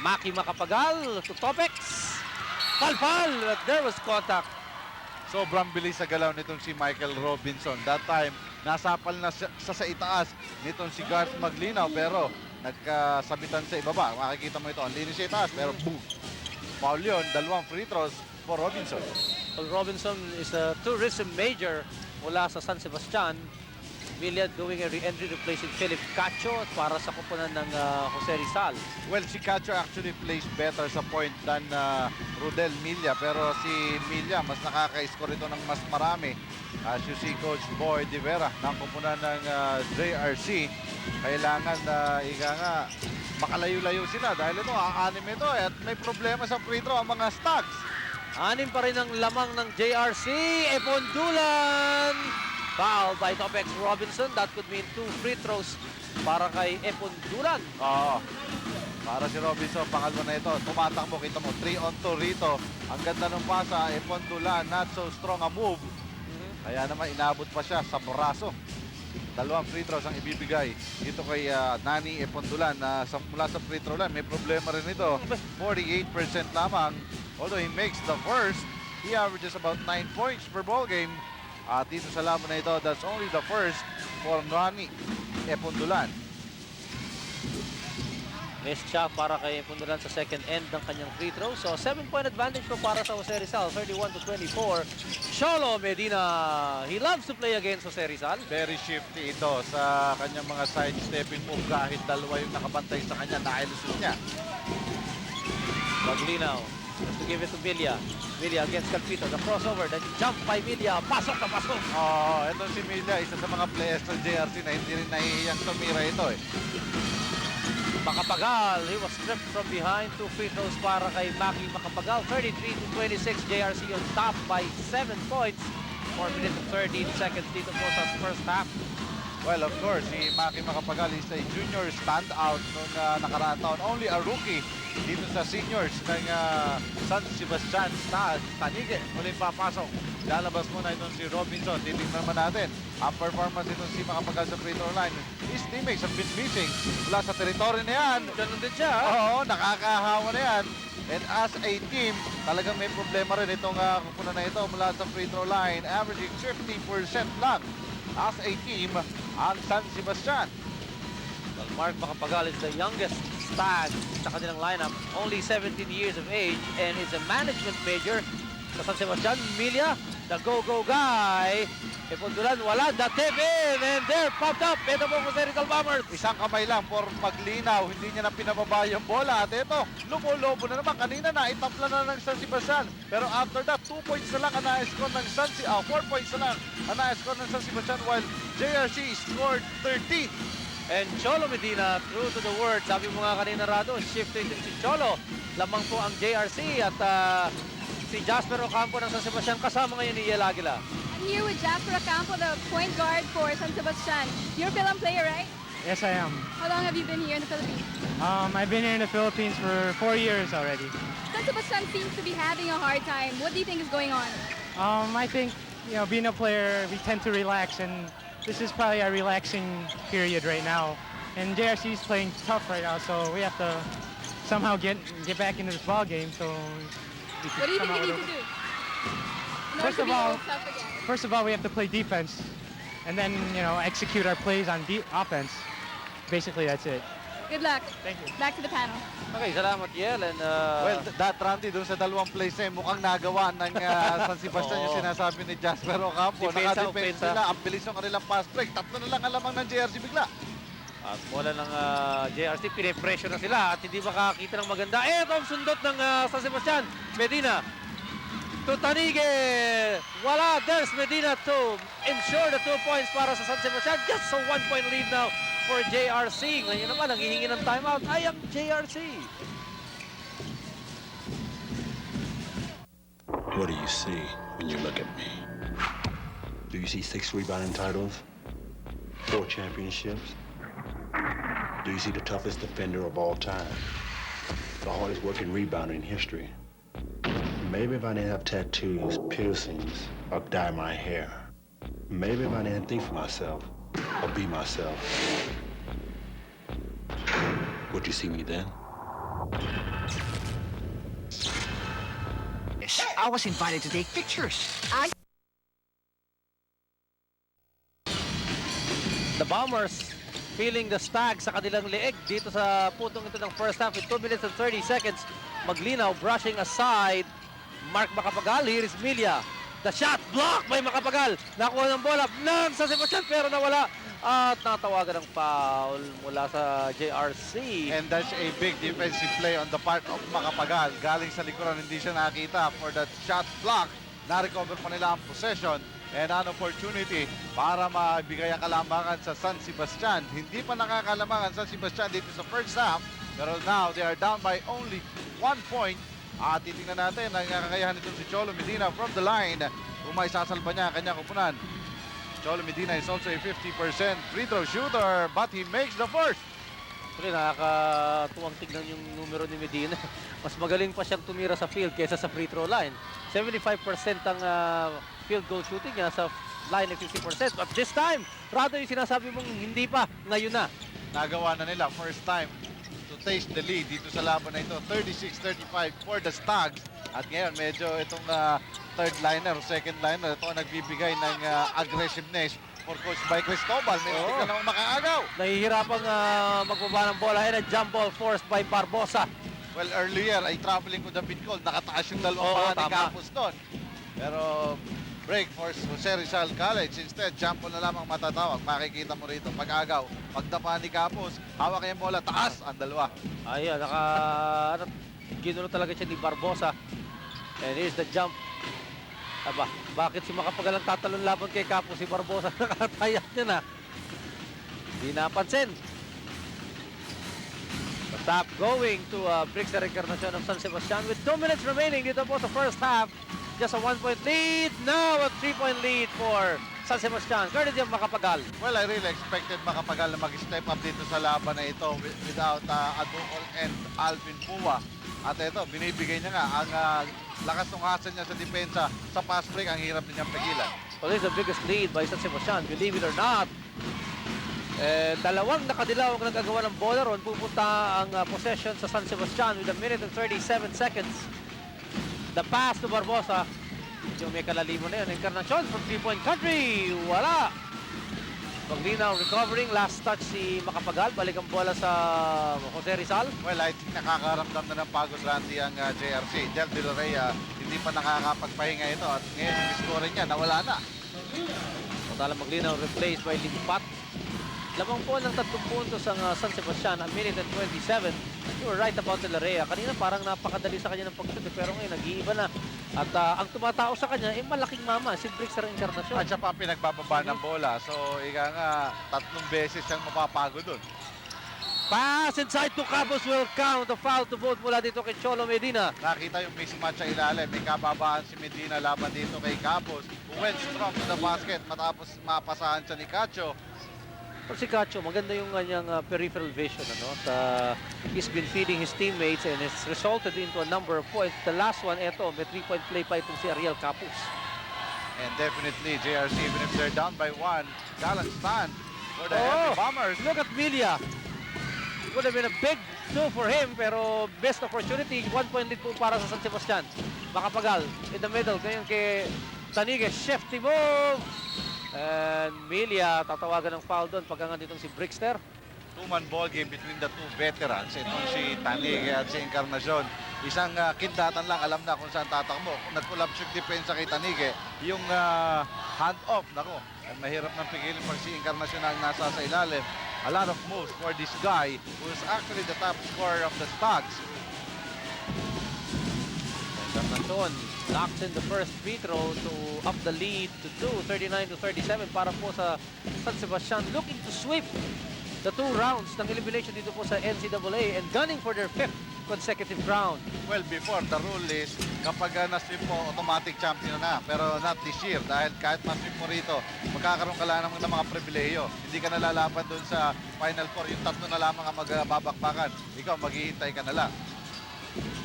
Maki makapagal to Topex. Palpal! But there was contact. Sobrang bilis sa galaw nitong si Michael Robinson. That time, nasapal na sa itaas nitong si Garth Maglinaw, pero nagkasabitan sa ibaba. Makikita mo ito, ang linis sa itaas, pero boom! Foul yun, 2 free throws for Robinson. Well, Robinson is a tourism major mula sa San Sebastian. Villa doing a re-entry replacing Philip Cacho para sa kupunan ng Jose Rizal. Well, si Cacho actually plays better sa point than Rodel Milla, pero si Milla mas nakaka-score ito ng mas marami. As you see, Coach Boy De Vera ng kupunan ng JRC, kailangan ika nga makalayo-layo sila dahil ito, aanim ito at may problema sa free throw ang mga Stags. Anim pa rin ang lamang ng JRC. Epondulan! Foul by Topex Robinson. That could mean 2 free throws para kay Epondulan. Oo. Para si Robinson, pangalawa na ito. Tumatakbo, kita mo, 3-on-2 rito. Ang ganda ng pasa, Epondulan, not so strong a move. Kaya naman inabot pa siya sa braso. 2 free throws ang ibibigay dito kay Nani Epondulan na mula sa free throw line. May problema rin ito. 48% lamang. Although he makes the first, he averages about 9 points per ball game. At dito sa laban na ito, that's only the first for Nani Epondulan. Missed shot para kay Epondulan sa second end ng kanyang free throw. So 7-point advantage po para sa Jose Rizal, 31-24. Cholo Medina, he loves to play against Jose Rizal. Very shifty ito sa kanyang mga side-stepping move. Kahit dalawa yung nakabantay sa kanya, nailusot niya. Maglinaw, just to give it to Villa. Villa against Calpito, the crossover, then jump by Villa, pasok na pasok. Ito si Milla, isa sa mga players ng JRC na hindi rin nahihiyang tumira ito eh. Makapagal, he was stripped from behind. 2 free throws para kay Maki Makapagal. 33-26, JRC on top by 7 points. 4 minutes and 13 seconds dito po sa first half. Well, of course, si Maki Makapagal is a junior standout nung nakaraang taon. Only a rookie dito sa seniors ng San Sebastian Tanige. Muling papasok. Lalabas muna itong si Robinson. Titignan naman natin ang performance itong si Makapagal sa free throw line. His teammates have been missing mula sa teritoryo na yan. Ganun din siya. Oo, nakakahawa na yan. And as a team, talagang may problema rin itong kupunan na ito mula sa free throw line. Averaging 50% lang as a team ang San Sebastian. Well, Mark Makapagal is the youngest Stag sa kanilang lineup. Only 17 years of age and is a management major sa San Sebastian. Milla, the go-go guy. Ipundulan, wala. The tip in. And there, popped up. Ito po Jose Rizal Bombers. Isang kamay lang for maglinaw. Hindi niya na pinababa yung bola. At ito, lumulobo na naman. Kanina na, itapla na ng San Sebastian. Pero after that, 2 points na lang ang na-score ng 4 points na lang ang na-score ng San Sebastian while JRC scored 13. And Cholo Medina, true to the word. Sabi mo nga kanina, Rado, shifted si Cholo. Lamang po ang JRC at si Jasper Ocampo ng San Sebastian kasama ngayon ni Yel Aguila. I'm here with Jasper Ocampo, the point guard for San Sebastian. You're a Philippine player, right? Yes, I am. How long have you been here in the Philippines? I've been here in the Philippines for 4 years already. San Sebastian seems to be having a hard time. What do you think is going on? I think, being a player, we tend to relax, and this is probably a relaxing period right now. And JRC is playing tough right now, so we have to somehow get back into this ball game. So What do you think you need to do? In order First to of be all- tough again? First of all, we have to play defense, and then execute our plays on offense. Basically, that's it. Good luck. Thank you. Back to the panel. Okay, salamat Yel. And, Well, that Randy, doon sa dalawang plays na yun, mukhang nagawa ng San Sebastian yung Oo. sinasabi ni Jasper Ocampo. Depensa, Naka-defense opensa. nila, ang bilis ng kanilang pass break. Tatlo na lang ang lamang ng JRC bigla. at bola ng JRC, pinipressure na sila at hindi makakita ng maganda. Ito ang sundot ng San Sebastian. Medina to Tanige. Wala. There's Medina to ensure the 2 points para sa San Sebastian. Just a 1-point lead now for JRC. Ngayon naman, ang hihingi ng timeout ay ang JRC. What do you see when you look at me? Do you see 6 rebounding titles? 4 championships? Do you see the toughest defender of all time? The hardest working rebounder in history? Maybe if I didn't have tattoos, piercings, or dye my hair. Maybe if I didn't think for myself, or be myself. Would you see me then? Yes, I was invited to take pictures. The Bombers feeling the stag sa kanilang leeg dito sa putong ito ng first half with 2 minutes and 30 seconds. Maglinaw, brushing aside. Mark Macapagal, here is Milia. The shot blocked by Macapagal. Nakuha ng bola ng San Sebastian pero nawala. At natawagan ng foul mula sa JRC. And that's a big defensive play on the part of Macapagal. Galing sa likuran, hindi siya nakita for that shot block. Na-recover pa nila ang possession and an opportunity para mabigay ang kalambangan sa San Sebastian. Hindi pa nakakalamangan San Sebastian dito sa first half, pero now they are down by only 1 point. At titingnan natin ang kakayahan nito si Cholo Medina from the line. Kung may sasalba niya ang kanyang kupunan. Cholo Medina is also a 50% free throw shooter, but he makes the first. Actually, nakakatuwang tignan yung numero ni Medina. Mas magaling pa siyang tumira sa field kaysa sa free throw line. 75% ang field goal shooting niya, sa line ay 50%. But this time, Rado, yung sinasabi mong hindi pa, ngayon na. Nagawa na nila first time to taste the lead dito sa laban na ito. 36-35 for the Stags. At ngayon, medyo itong third liner o second liner, ito ang nagbibigay ng aggressiveness for Coach by Cristobal. May Oo. ka namang makaagaw. Nahihirapang magbaba ng bola. And a jump ball forced by Barbosa. Well, earlier ay traveling ko the bid call. Nakataas yung dalawang Oo, paa ni tama. Campos doon. Pero break for Jose Rizal College. Instead, jump ball na lamang matatawag. Makikita mo rito, pag-agaw. Pagtapa ni Campos, hawak niya yung bola, taas ang dalawa. Ayan, ginulo talaga siya ni Barbosa. And here's the jump. Aba, bakit si Macapagal ang tatalon laban kay Capo? Si Barbosa nakatayak niya na. Hindi napansin. The tap going to Brixer Encarnacion of San Sebastian with 2 minutes remaining dito po sa first half. Just a 1-point lead. Now a 3-point lead for San Sebastian. Courtesy of Macapagal. Well, I really expected Macapagal na mag-step up dito sa laban na ito without Adukol and Alvin Pua. At ito, binibigay niya nga ang lakas ng hasa niya sa depensa. Sa pass break, ang hirap niya pigilan. Well, this is the biggest lead by San Sebastian, believe it or not. Dalawang nakadilaw ang nagagawa ng bola ron. Pupunta ang possession sa San Sebastian with 1 minute and 37 seconds. The pass to Barbosa. Yung may kalalimo na yun. Encarnacion from 3-point country. Wala. Maglinaw recovering. Last touch si Macapagal. Balik ang bola sa Jose Rizal. Well, I think nakakaramdam na ng pagod Randy ang JRC. Del De La Rey, hindi pa nakakapagpahinga ito. At ngayon yung score niya, nawala na. Samantalang maglinaw, replaced by Limpat. Lamang po ng 3 puntos ang San Sebastian, a minute and 27. You were right about De La Rea. Kanina parang napakadali sa kanya ng pag-shoot, pero ngayon nag-iiba na. At ang tumatao sa kanya, malaking mama, si Brixer Encarnacion. At siya pa pinagbababa ng bola. So, ika nga, 3 beses siyang mapapagod dun. Pass inside to Cabos will count. The foul to vote mula dito kay Cholo Medina. Nakita yung mismatch sa ilalim. May kababaan si Medina laban dito kay Cabos. Who went strong to the basket matapos mapasahan siya ni Cacho. Pero si Cacho, maganda yung kanyang peripheral vision. He's been feeding his teammates and it's resulted into a number of points. The last one, eto, may 3-point play pa itong si Ariel Capus. And definitely, JRC, even if they're down by 1, gallant stand for the Heavy Bombers. Look at Milia. Would have been a big two for him, pero best opportunity, 1-point lead po para sa San Sebastian. Makapagal in the middle, ngayon kay Tanigues, shifty move. And Milia, tatawagan ng foul doon pagka ditong si Brixter. 2-man ball game between the 2 veterans. Itong si Tanig at si Encarnacion. Isang kindatan lang, alam na kung saan tatakbo. Kung nag-collapse yung depensa kay Tanig, yung hand-off, nako, mahirap nang pigilin pag si Encarnacion ang nasa sa ilalim. A lot of moves for this guy who is actually the top scorer of the Stags. Encarnacion knocks in the first free throw to up the lead to 2, 39-37 para po sa San Sebastian, looking to sweep the 2 rounds ng elimination dito po sa NCAA and gunning for their 5th consecutive round. Well, before, the rule is kapag na-sweep mo, automatic champion na. Pero not this year dahil kahit ma-sweep mo rito, magkakaroon ka lang ng mga pribileyo. Hindi ka nalalaban dun sa Final Four. Yung 3 na lamang ang magbabakbakan. Ikaw, maghihintay ka na lang.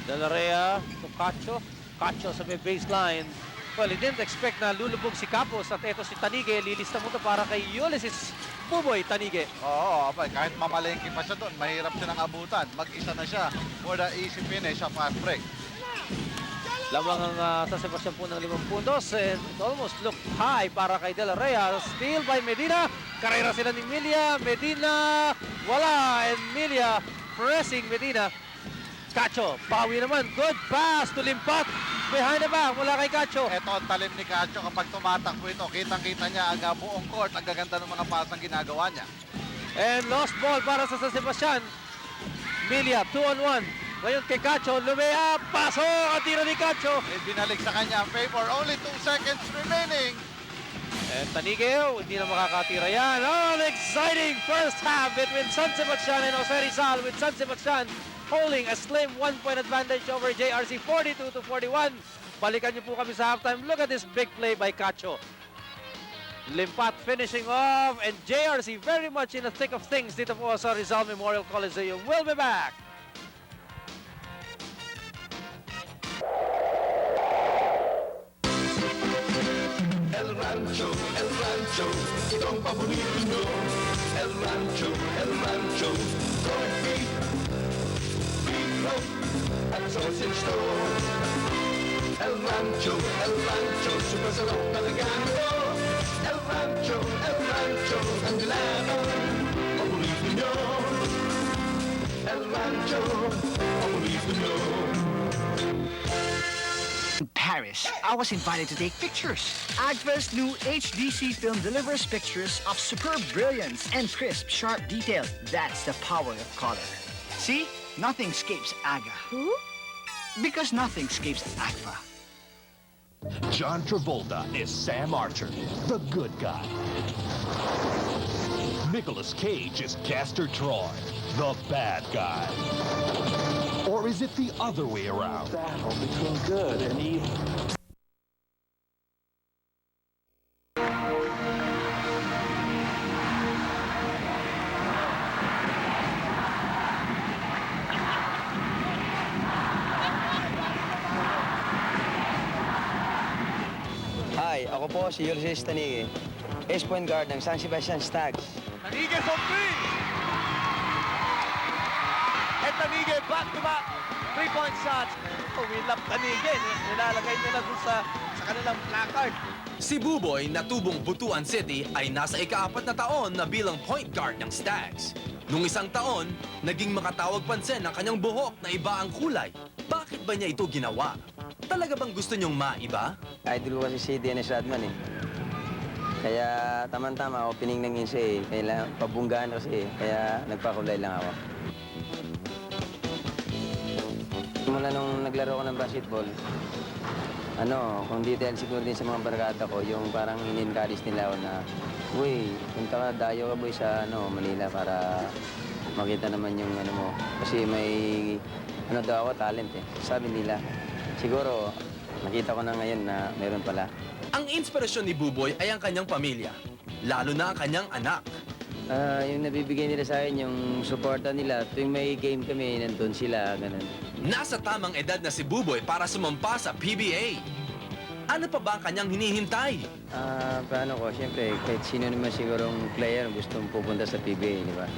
De La Rea to Cacho. Cacho sa may baseline. Well, he didn't expect na lulubog si Capos at eto si Tanigue. Lilista mo ito para kay Ulysses Puboy Tanigue. Oo, abay, kahit mamalengke pa siya doon, mahirap siya ng abutan. Mag-isa na siya for the easy finish of fast break. Lamang ang San Sebastian po ng 5 puntos and it almost looked high para kay De La Rea. Steal by Medina. Karera sila ni Milia. Medina, wala. And Milia pressing Medina. Cacho, bawi naman. Good pass to Limpat. Behind the back, mula kay Cacho. Ito ang talim ni Cacho kapag tumatakbo ito. Kitang-kita niya ang buong court. Ang gaganda ng mga pasang ginagawa niya. And lost ball para sa San Sebastian. Milia, 2-on-1. Ngayon kay Cacho, lumea. Paso ang tiro ni Cacho. Binalik sa kanya ang favor. Only 2 seconds remaining. And Tanigueo, hindi na makakatira yan. Oh, an exciting first half between San Sebastian and Jose Rizal, with San Sebastian holding a slim 1-point advantage over JRC, 42-41. Balikan niyo po kami sa halftime. Look at this big play by Cacho. Limpat finishing off, and JRC very much in the thick of things dito po sa Rizal Memorial Coliseum. We'll be back. El Rancho, itong paborito nyo. El Rancho, corned beef, beef loaf, at sausage store. El Rancho, super sarap talaga nito. El Rancho, ang glamour, paborito nyo. El Rancho, paborito nyo. In Paris, I was invited to take pictures. Agfa's new HDC film delivers pictures of superb brilliance and crisp, sharp detail. That's the power of color. See? Nothing escapes Aga. Who? Because nothing escapes Agfa. John Travolta is Sam Archer, the good guy. Nicolas Cage is Castor Troy, the bad guy. Or is it the other way around? Battle between good and evil. Hi, ako po si Ulysses Tanigue, ace point guard ng San Sebastian Stags. Tanigue from 3! And Tanigue back-to-back 3-point shots. Winlap Tanigue. Nilalagay nila dun sa kanilang placard. Si Buboy na tubong Butuan City ay nasa ika-4 na taon na bilang point guard ng Stags. Nung isang taon, naging makatawag pansin ang kanyang buhok na iba ang kulay. Bakit ba niya ito ginawa? Talaga bang gusto niyong maiba? Idol ko kasi si Dennis Rodman eh. Kaya tama-tama, opening ng insa eh. Kailangan pabunggaan kasi eh. Kaya nagpakulay lang ako. Simula nung naglaro ko ng basketball, kung detail siguro din sa mga barkada ko, yung parang in-encourage nila ako na, uy, punta ka, dayo ka boy sa Manila para makita naman yung mo. Kasi may, daw ako, talent eh. Sabi nila, siguro, nakita ko na ngayon na meron pala. Ang inspirasyon ni Buboy ay ang kanyang pamilya, lalo na ang kanyang anak. Yung nabibigay nila sa akin, yung suporta nila, tuwing may game kami, nandun sila, ganun. Nasa tamang edad na si Buboy para sumampa sa PBA. Ano pa ba ang kanyang hinihintay? Paano ko, siyempre, kahit sino naman sigurong player gustong pupunta sa PBA, di ba?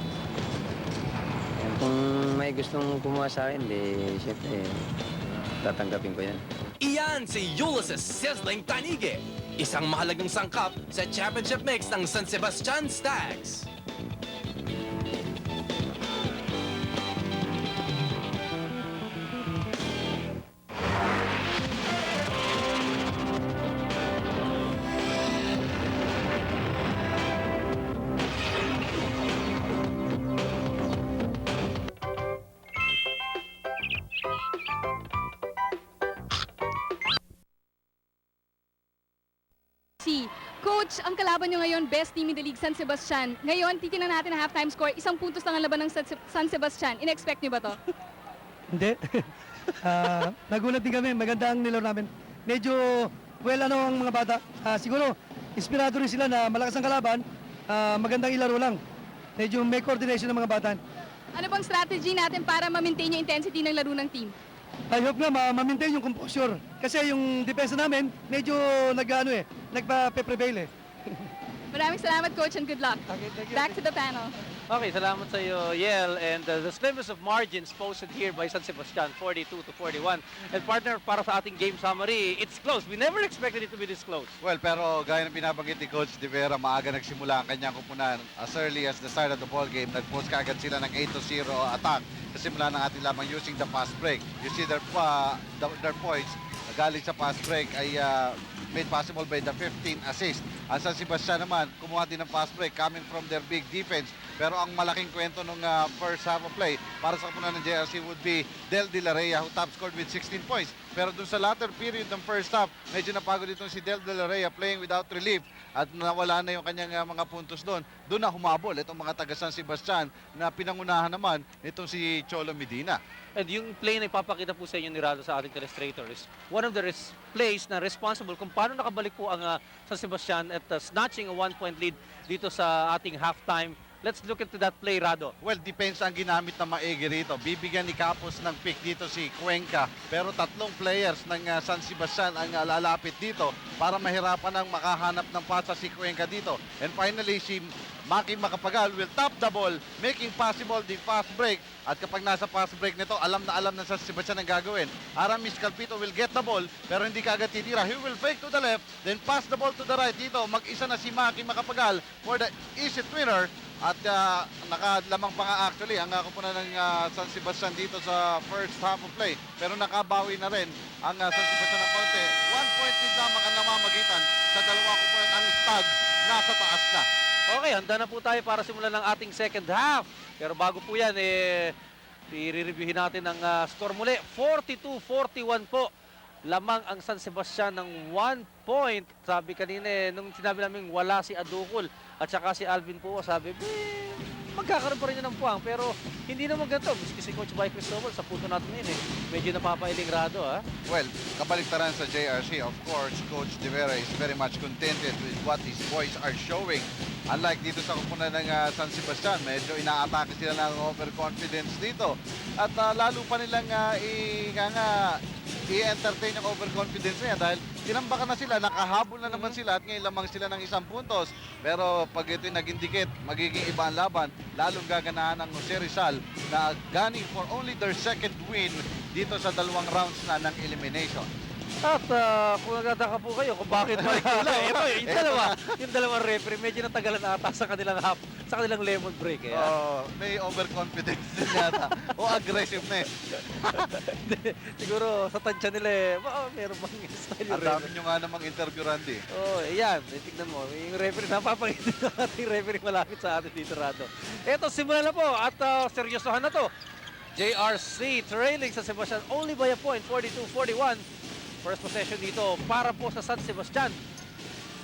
Kung may gustong kumuha sa akin, siyempre, tatanggapin ko yan. Iyan si Ulysses Sizzling Tanige, isang mahalagang sangkap sa championship mix ng San Sebastian Stags. Coach, ang kalaban nyo ngayon, best team in the league, San Sebastian. Ngayon, titingnan natin ang halftime score. 1 puntos lang ang laban ng San Sebastian. In-expect nyo ba to? Hindi. Nagulat din kami. Maganda ang nilaro namin. Medyo ang mga bata. Siguro, inspirado rin sila na malakas ang kalaban. Magandang ilaro lang. Medyo may coordination ng mga bata. Ano bang strategy natin para ma-maintain yung intensity ng laro ng team? I hope nga ma-maintain yung composure. Kasi yung depensa namin, medyo nagpa-prevail eh. Maraming salamat, Coach, and good luck. Okay, thank you. Back to the panel. Okay, salamat sa iyo, Yel. And the slimmest of margins posted here by San Sebastian, 42-41. And partner, para sa ating game summary, it's close. We never expected it to be this close. Well, pero gaya ng binabanggit ni Coach De Vera, maaga nagsimula ang kanyang kupunan. As early as the start of the ball game, nag-post kaagad sila ng 8-0 attack. Kasimula ng ating lamang using the fast break. You see their points galing sa fast break ay made possible by the 15 assist. Ang San Sebastian naman, kumuha din ng fast break coming from their big defense. Pero ang malaking kwento nung first half of play para sa kapunan ng JRC would be Del De La Rhea, who top scored with 16 points. Pero dun sa latter period ng first half, medyo napagod itong si Del De La Rhea playing without relief at nawala na yung kanyang mga puntos doon. Doon na humabol itong mga taga San Sebastian na pinangunahan naman itong si Cholo Medina. And yung play na ipapakita po sa inyo ni Rado sa ating telestrator is one of the plays na responsible kung paano nakabalik po ang San Sebastian at snatching a 1-point lead dito sa ating halftime. Let's look into that play, Rado. Well, depends ang ginamit na maigi rito. Bibigyan ni Capos ng pick dito si Cuenca. Pero 3 players ng San Sebastian ang lalapit dito para mahirapan ang makahanap ng pasa si Cuenca dito. And finally, si Maki Macapagal will top the ball, making possible the fast break. At kapag nasa fast break nito, alam na San Sebastian ang gagawin. Aramis Calpito will get the ball, pero hindi kaagad titira. He will fake to the left, then pass the ball to the right. Dito, mag-isa na si Maki Macapagal for the easy winner. At nakalamang pa nga actually ang kupunan ng San Sebastian dito sa first half of play. Pero nakabawi na rin ang San Sebastian ng konti. 1 point lead lamang ang namamagitan sa dalawa kupunan. Ang Stag nasa taas na. Okay, handa na po tayo para simulan ng ating second half. Pero bago po yan, i-reviewin natin ang score muli. 42-41 po. Lamang ang San Sebastian ng 1 point. Sabi kanina nung sinabi namin wala si Adukol at saka si Alvin po, sabi, magkakaroon pa rin yun ng puwang. Pero hindi naman ganito. Miski si Coach Mike Cristobal, sa puto natin yun medyo napapailing Rado, ha? Well, kabaliktaran sa JRC, of course, Coach De Vera is very much contented with what these boys are showing. Unlike dito sa kupunan ng San Sebastian, medyo inaatake sila ng overconfidence dito. At lalo pa nilang i-entertain yung overconfidence niya dahil tinambakan na sila, nakahabol na naman sila at ngayon lamang sila ng 1 puntos. Pero pag ito'y naging dikit, magiging iba ang laban, lalong gaganahan ng Jose Rizal na gunning for only their second win dito sa 2 rounds na ng elimination. At kung nagtataka po kayo kung bakit yung dalawang referee medyo natagalan ata sa kanilang half sa kanilang lemon break eh. May overconfidence din yata. O aggressiveness. Siguro sa tansya nila eh, meron bang style yung Ang dami nyo nga namang interview, Randy. Ayan. Tignan mo. Yung referee, napapakita ng ating referee malapit sa atin dito, Rado. Eto, simulan na po at seryosohan na to. JRC trailing sa Sebastian only by a point, 42-41. First possession dito para po sa San Sebastian.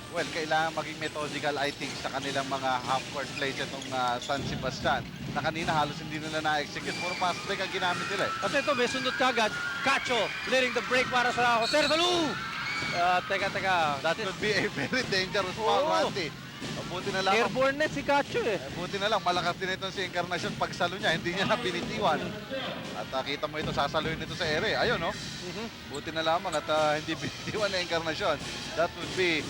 Well, kailangan maging methodical, I think, sa kanilang mga half-court plays itong San Sebastian. Na kanina halos hindi nila na-execute. Puro pass break ang ginamit nila eh. At ito, may sundot kagad. Cacho leading the break para sa Jose Rizal. Teka. That could be a very dangerous foul, Randy. Buti na lang. Airborne net si Cacho eh. Buti na lang, malakas din itong si Encarnacion. Pagsalo niya, hindi niya na binitiwan. At kita mo ito, sasaluhin ito sa ere. Ayun, no? Buti na lamang at hindi binitiwan na Encarnacion. That would be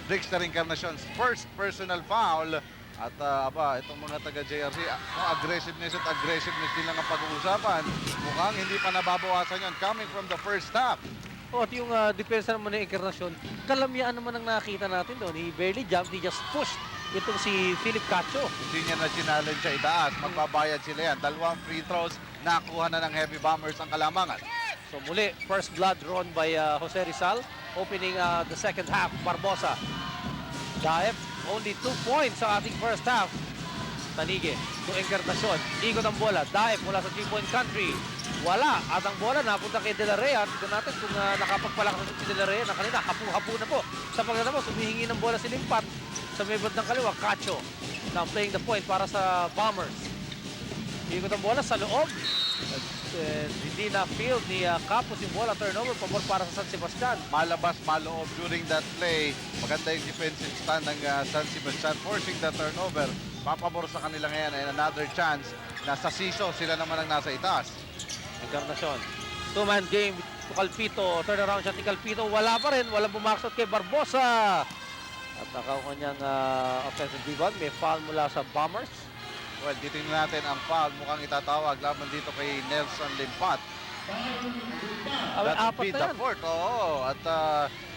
Dexter Encarnacion's first personal foul. At itong mga taga-JRC, aggressiveness at aggressiveness din lang ang pag-uusapan. Mukhang hindi pa nababawasan yon coming from the first half. At yung depensa naman ng Encarnacion, kalamyaan naman ang nakita natin doon. He barely jumped, he just pushed itong si Philip Cacho. Hindi niya na challenge sa itaas. Magbabayad sila yan. 2 free throws, nakuha na ng Heavy Bombers ang kalamangan. So muli, first blood drawn by Jose Rizal. Opening the second half, Barbosa. Daep, only 2 points sa ating first half. Tanige to Encarnacion. Ikot ang bola. Daep mula sa 3-point country. Wala. At ang bola napunta kay De La Rey. Tignan natin kung nakapagpalakas si De La Rey na kanina. Hapu-hapu na po. Sa pagkatapos, humihingi ng bola si Limpat. Sa may ng kaliwa, Cacho. Now playing the point para sa Bombers. Ikot ang bola sa loob. Hindi na field ni Capos yung bola. Turnover, pabor para sa San Sebastian. Malabas, maloob during that play. Maganda yung defensive stand ng San Sebastian. Forcing the turnover. Papabor sa kanila ngayon and another chance na sa siso sila naman ang nasa itaas. Encarnacion. 2-man game to Calpito. Turnaround shot ni Calpito. Wala pa rin. Walang bumaksot kay Barbosa. At nakaw kanyang offensive rebound. May foul mula sa Bombers. Well, titingnan natin ang foul. Mukhang itatawag laban dito kay Nelson Limpat. That would be the fourth. Oo. At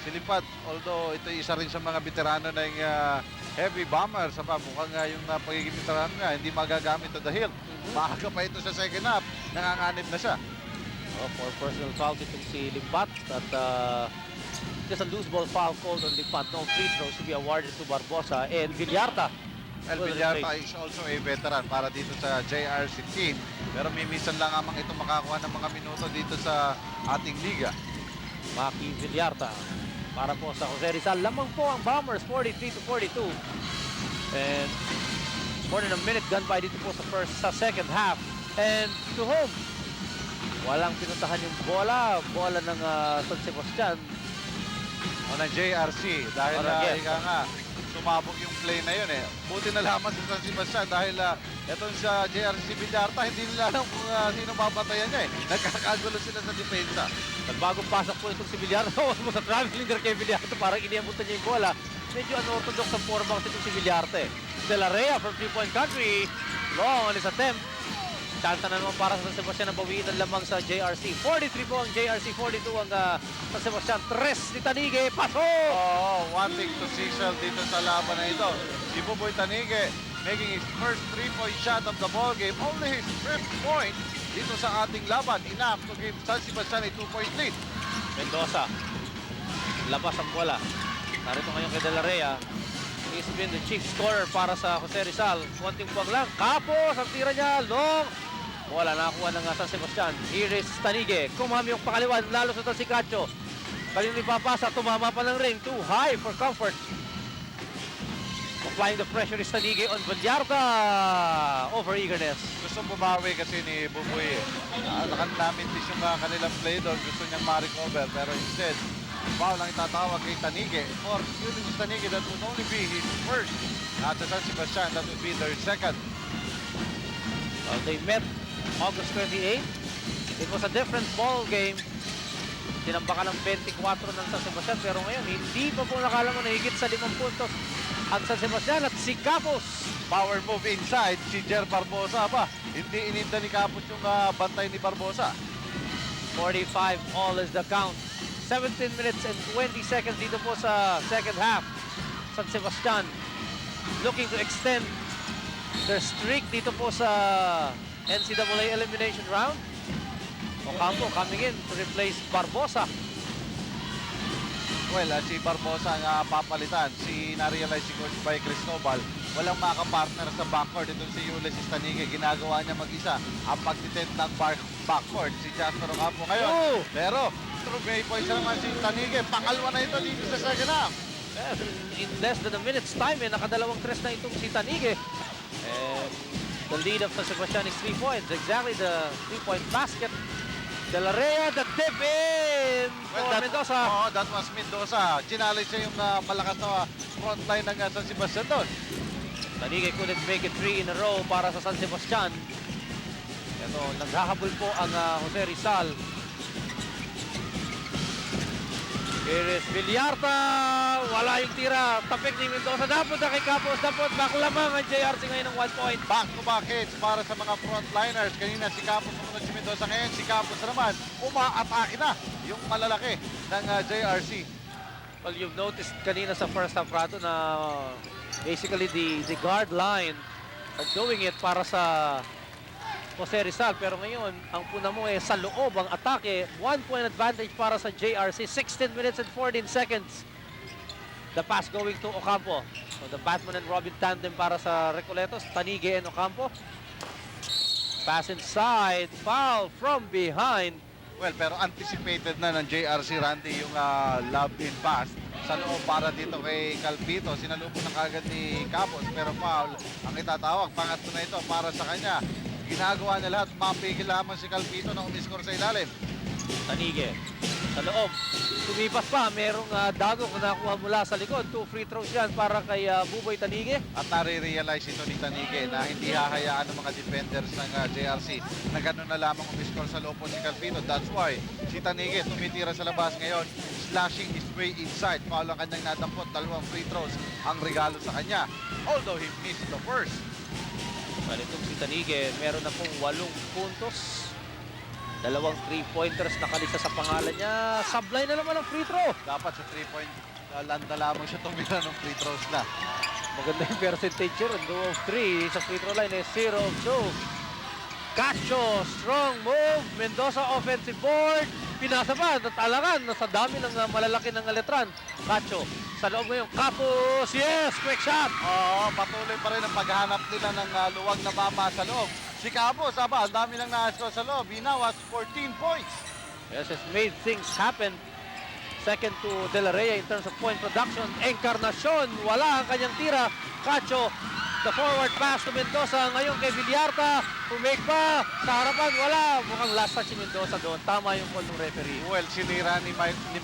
si Limpat, although ito isa rin sa mga veterano ng Heavy Bombers, mukhang yung pagiging veterano niya, hindi magagamit to the hill. Maaga pa ito sa second half. Nanganganib na siya. For personal foul itong si Limpat. At just a loose ball foul called on Limpat. No free throws to be awarded to Barbosa and Villarta. Villarta is also a veteran para dito sa JRC team. Pero minsan lang amang ito makakuha ng mga minuto dito sa ating liga. Maki Villarta para po sa Jose Rizal. Lamang po ang Bombers, 43-42. And more than a minute gone by dito po sa second half. And to home. Walang pinuntahan yung bola. Bola ng San Sebastian. O ng JRC. Dahil sumabog yung play na yun eh. Buti na lamang sa San Sebastian dahil etong sa JRC Villarta, hindi nila alam kung sino babatayan niya eh. Nagkakagulo sila sa depensa. At bagong pasok po itong si Villarta, mo sa traveling kay Villarta, parang iniabutan niya yung bola. Medyo unorthodox ang forebanks itong si Villarta eh. De La Rey from 3-point country. Long on his attempt. Chance na naman para sa San Sebastian na bawiin ang lamang sa JRC. 43 po ang JRC, 42 ang San Sebastian. 3 ni Tanige, pasok! One thing to sizzle dito sa laban na ito. Si Buboy Tanige making his first 3-point shot of the ball game. Only his 5th point dito sa ating laban. Enough to give San Sebastian a 2-point lead. Mendoza. Labas ang bola. Narito ngayon kay De La Rey. He's been the chief scorer para sa Jose Rizal. Konting puwag lang. Capos ang tira niya. Long. Wala, nakakuha ng San Sebastian. Here is Tanige. Kumami yung pakaliwan. Lalo sa si Cacho. Kanina ipapasa. Tumama pa ng ring. Too high for comfort. Applying the pressure is Tanige on Villarta. Over eagerness. Gusto bumawi kasi ni Buboy. Nakanlamintis yung kanilang play doon. Gusto niyang ma-recover. Pero instead, foul lang itatawag kay Tanige. For shooting si Tanige, that would only be his first. At sa San Sebastian, that would be their second. Well, they met August 28. It was a different ball game. Tinambakan ng 24 ng San Sebastian. Pero ngayon, hindi pa po nakala mo na higit sa 5 puntos ang San Sebastian at si Capos. Power move inside, si Jer Barbosa ba? Hindi ininda ni Capos yung bantay ni Barbosa. 45 all is the count. 17 minutes and 20 seconds dito po sa second half. San Sebastian looking to extend their streak dito po sa NCAA Elimination Round. Ocampo coming in to replace Barbosa. Well, si Barbosa ang papalitan. Si na-realize si Coach by Cristobal. Walang makapartner sa backcourt. Itong si Ulysses Tanige. Ginagawa niya mag-isa ang pagtitent ng backcourt. Si Jasper Ocampo ngayon. Pero, may points naman si Tanige. Pangalwa na ito dito sa second half. In less than a minute's time, nakadalawang tres na itong si Tanige. And the lead of San Sebastian is 3 points. Exactly the 3-point basket. De La Rea, the tip in for Mendoza. Oh, that was Mendoza. Challenge niya yung malakas na front line ng San Sebastian doon. Tanige couldn't make it 3 in a row para sa San Sebastian. Ito, naghahabol po ang Jose Rizal. Here is Villarta. Wala yung tira. Tapik ni Mendoza. Dapat na kay Capos. Dapat back lamang ang JRC ngayon ng 1 point. Back-to-back hits para sa mga frontliners. Kanina si Capos sumunod si Mendoza. Ngayon si Capos naman umaatake na yung malalaki ng JRC. Well, you've noticed kanina sa first half rato na basically the guard line are doing it para sa Jose Rizal. Pero ngayon, ang puna mo sa loob ang atake. 1 point advantage para sa JRC. 16 minutes and 14 seconds. The pass going to Ocampo. So the Batman and Robin tandem para sa Recoletos. Tanige and Ocampo. Pass inside. Foul from behind. Well, pero anticipated na ng JRC Randy yung lob-in pass sa loob para dito kay Calpito. Sinalubong na kagad ni Capos pero foul ang itatawag. Pangatlo na ito para sa kanya. Ginagawa niya lahat. Mapigil lamang si Calpito na umiskor sa ilalim. Tanige sa loob. Tumipas pa. Merong dagok na nakuha mula sa likod. 2 free throws yan para kay Buboy Tanige. At nare-realize ito ni Tanige na hindi hahayaan ng mga defenders ng JRC na gano'n na lamang umiskor sa loob po si Calpito. That's why si Tanige tumitira sa labas ngayon, slashing his way inside. Foul ang kanyang nadampot. 2 free throws ang regalo sa kanya. Although he missed the first. Well, itong si Tanige, meron na pong 8 puntos. 2 3-pointers nakalista sa pangalan niya. Sablay na naman ang free throw. Dapat sa 3-point landa lamang siya tumira ng free throws na. Maganda yung percentage yun. 2 of 3 sa free throw line is 0 of 2. Cacho, strong move. Mendoza offensive board. Pinasa pa, natalangan. Nasa dami ng malalaki ng Aletran. Cacho, sa loob ngayon. Capos, yes! Quick shot! Oo, patuloy pa rin ang paghahanap nila ng luwag na baba sa loob. Si Capos, ang dami nang na-score sa loob. He now has 14 points. Yes, has made things happen. Second to De La Rea in terms of point production. Encarnacion, wala ang kanyang tira. Cacho, the forward pass to Mendoza. Ngayon kay Villarta, pumake pa. Sa harapan, wala. Mukhang last touch si Mendoza doon. Tama yung call ng referee. Well, sinira ni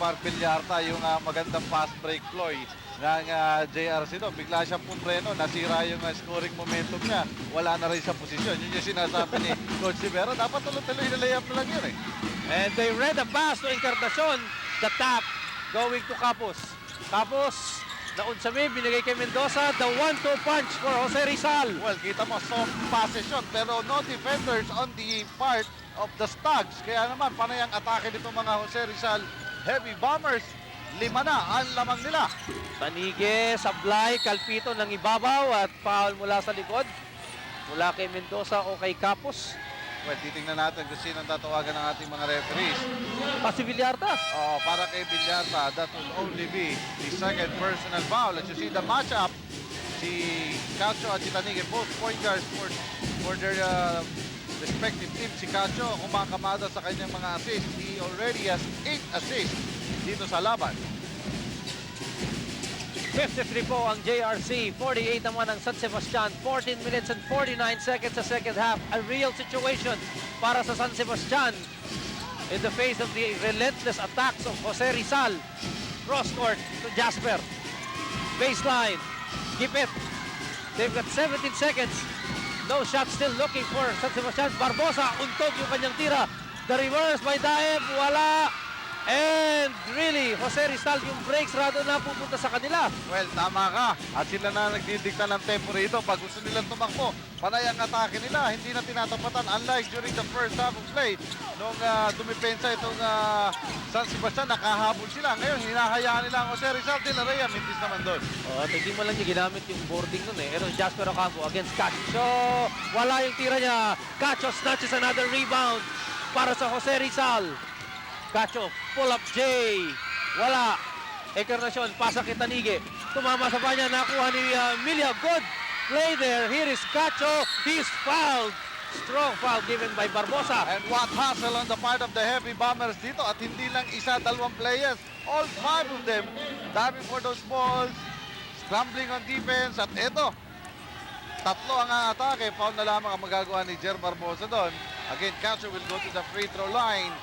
Mark Villarta yung magandang fast break ploy ng JRC doon. Bigla siyang pumpreno. Nasira yung scoring momentum niya. Wala na rin sa posisyon. Yun yung sinasabi ni Coach Rivera. Dapat tuloy-tuloy na layup na lang yun eh. And they read the pass to Encarnacion. The tap going to Capos. Capos, naunsami, binigay kay Mendoza. The 1-2 punch for Jose Rizal. Well, kita mo, soft passes yun. Pero no defenders on the part of the Stags. Kaya naman, panay ang atake nito mga Jose Rizal. Heavy bombers. 5 na ang lamang nila. Tanige, sablay, Calpito ng ibabaw at foul mula sa likod. Mula kay Mendoza o kay Capos. Well, titingnan natin kung sino ang tatawagan ng ating mga referees. Si Villarta. Para kay Villarta, that will only be the second personal foul. As you see the matchup, si Cacho at si Tanige, both point guards for their respective teams. Si Cacho, kumakamada sa kanyang mga assists. He already has 8 assists dito sa laban. 53 po ang JRC, 48 naman ang San Sebastian, 14 minutes and 49 seconds sa second half. A real situation para sa San Sebastian in the face of the relentless attacks of Jose Rizal. Cross court to Jasper. Baseline, keep it. They've got 17 seconds. No shot still looking for San Sebastian. Barbosa, untog yung kanyang tira. The reverse by Daeb, wala. And really, Jose Rizal, yung breaks rado na pupunta sa kanila. Well, tama ka. At sila na nagdidikta ng tempo rito. Pag gusto nilang tumakbo, panay ang atake nila. Hindi na tinatapatan. Unlike during the first half of play, nung dumipensa itong San Sebastian, nakahabol sila. Ngayon, hinahayaan nila ang Jose Rizal. De La Reyes, mintis naman doon. At hindi mo lang niya ginamit yung boarding nun eh. Ito Jasper Ocampo against Cacho. So, wala yung tira niya. Cacho snatches another rebound para sa Jose Rizal. Cacho, pull up J. Wala. Encarnacion, pasa kay Tanige. Tumama sa panya, nakuha ni Milia. Good play there. Here is Cacho. He's fouled. Strong foul given by Barbosa. And what hustle on the part of the Heavy Bombers dito. At hindi lang isa, dalawang players. All five of them diving for those balls. Scrambling on defense. At eto, tatlo ang atake. Foul na lamang ang magagawa ni Jer Barbosa doon. Again, Cacho will go to the free throw line,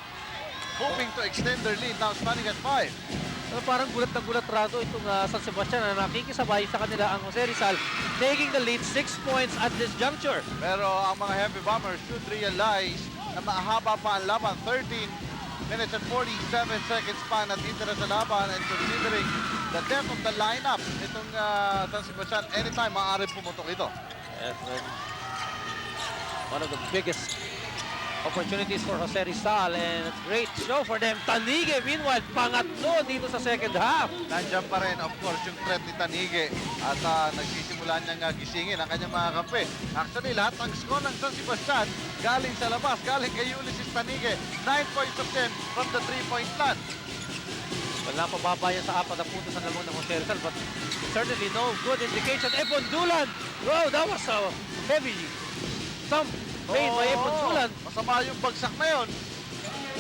hoping to extend their lead, now standing at 5. So, parang gulat na gulat rado itong San Sebastian na nakikisabay sa kanila ang Jose Rizal, taking the lead 6 points at this juncture. Pero ang mga Heavy Bombers should realize na mahaba pa ang laban. 13 minutes and 47 seconds pa natitira sa laban, and considering the depth of the lineup itong San Sebastian, anytime maaaring pumutok ito. Yes, one of the biggest opportunities for Jose Rizal, and a great show for them. Tanige, meanwhile, pangatlo dito sa second half. Nandiyan pa rin, of course, yung threat ni Tanige at nagsisimula niyang gisingin ang kanyang mga kampe. Actually, lahat ng score ng San Sebastian galing sa labas, galing kay Ulysses Tanige. 9 points of 10 from the 3-point line. Wala pa baba yan sa 4 na puntos ang lamang ng Jose Rizal, but certainly no good indication. Ebondulan! Wow, that was a heavy thump made by Ebondulan. Masama yung bagsak na yun.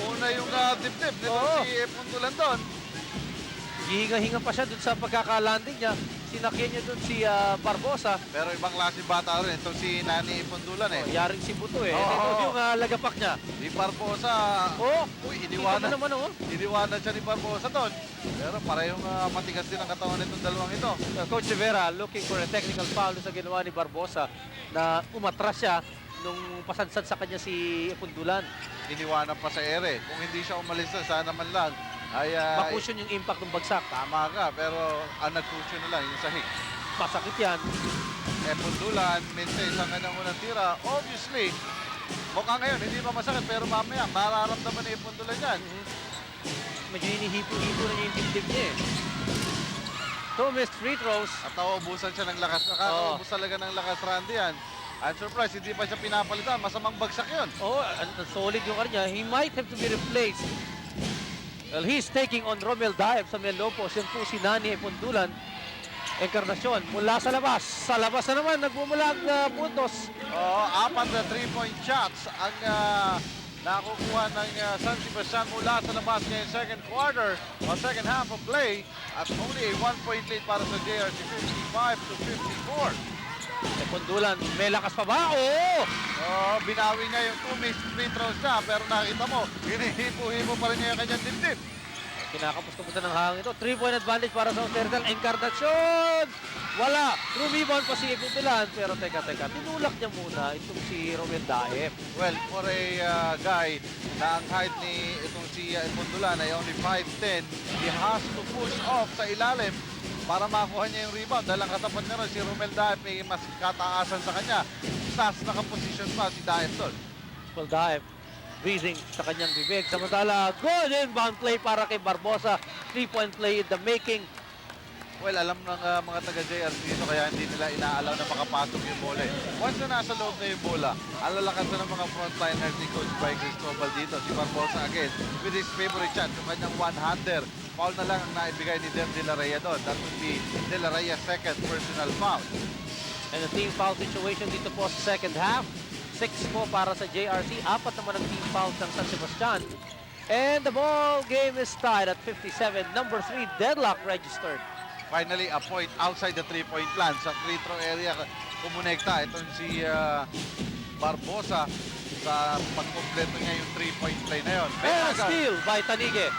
Una yung dibdib nito si Ebondulan doon. Hihinga-hinga pa siya dun sa pagkakalanding niya. Sinakyan niya dun si Barbosa. Pero ibang klase bata rin. Ito si Nani Ebondulan eh. Yaring si Buto eh. Ito yung lagapak niya. Si Barbosa. Uy, iniwanan. Iniwanan siya ni Barbosa doon. Pero parehong matigas din ang katawan nitong dalawang ito. Coach Rivera looking for a technical foul sa ginawa ni Barbosa na umatras siya nung pasansad sa kanya si Ebondulan. Iniwanan pa sa ere. Kung hindi siya umalis na, sana man lang ay makusyon yung impact ng bagsak. Tama ka, pero ang nagkusyon na lang yung sahig. Masakit yan. Ebondulan, minsan isang kanyang unang tira. Obviously, mukhang ngayon hindi pa masakit, pero mamaya mararamdaman ni Ebondulan yan. Medyo hinihipo-hipo na niya yung dibdib niya eh. 2 missed free throws. At nauubusan siya ng lakas. Nakakaubos talaga ng lakas, Randy yan. I'm surprised, hindi pa siya pinapalitan. Masamang bagsak yun. Solid yung kanya. He might have to be replaced. Well, he's taking on Romel Daib sa Melopos. Yan po si Nani Ebondulan. Encarnacion mula sa labas. Sa labas na naman, nagmumulang puntos. 4 na 3-point shots ang nakukuha ng San Sebastian mula sa labas ngayong second quarter o second half of play. At only a 1-point lead para sa JRC, 55-54. Ebondulan, may lakas pa ba? Binawi niya yung 2 missed free throws niya, pero nakita mo, hinihipo-hipo pa rin niya yung kanyang dibdib. Kinakapos-kapusta ng hangin ito. 3-point advantage para sa Jose Rizal. Encarnacion! Wala! True rebound pa si Ebondulan. Pero teka, tinulak niya muna itong si Romel Daib. Well, for a guy na ang height ni itong si Ebondulan ay only 5'10", he has to push off sa ilalim para makuha niya yung rebound. Dahil ang katapat niya rin, si Romel Daib ay mas kataasan sa kanya. Taas nakaposisyon pa si Daib doon. Well, Daib breathing sa kanyang bibig. Samantala, good inbound play para kay Barbosa. 3-point play in the making. Well, alam ng mga taga-JRC dito kaya hindi nila inaalaw na makapasok yung bola eh. Once na nasa loob na yung bola, ang lalakas na ng mga frontliners ni Coach By Cristobal dito. Si Barbosa again with his favorite shot, yung kanyang one-hander. Foul na lang ang naibigay ni De La Reyes doon. That would be De La Reyes' second personal foul. And the team foul situation dito po sa second half. 6 po para sa JRC. 4 naman ang team fouls ng San Sebastian. And the ball game is tied at 57. Number 3 deadlock registered. Finally, a point outside the 3-point plan. Sa free throw area, kumonekta. Itong si Barbosa sa pagkompleto niya yung 3-point play na yun. And steal by Tanige.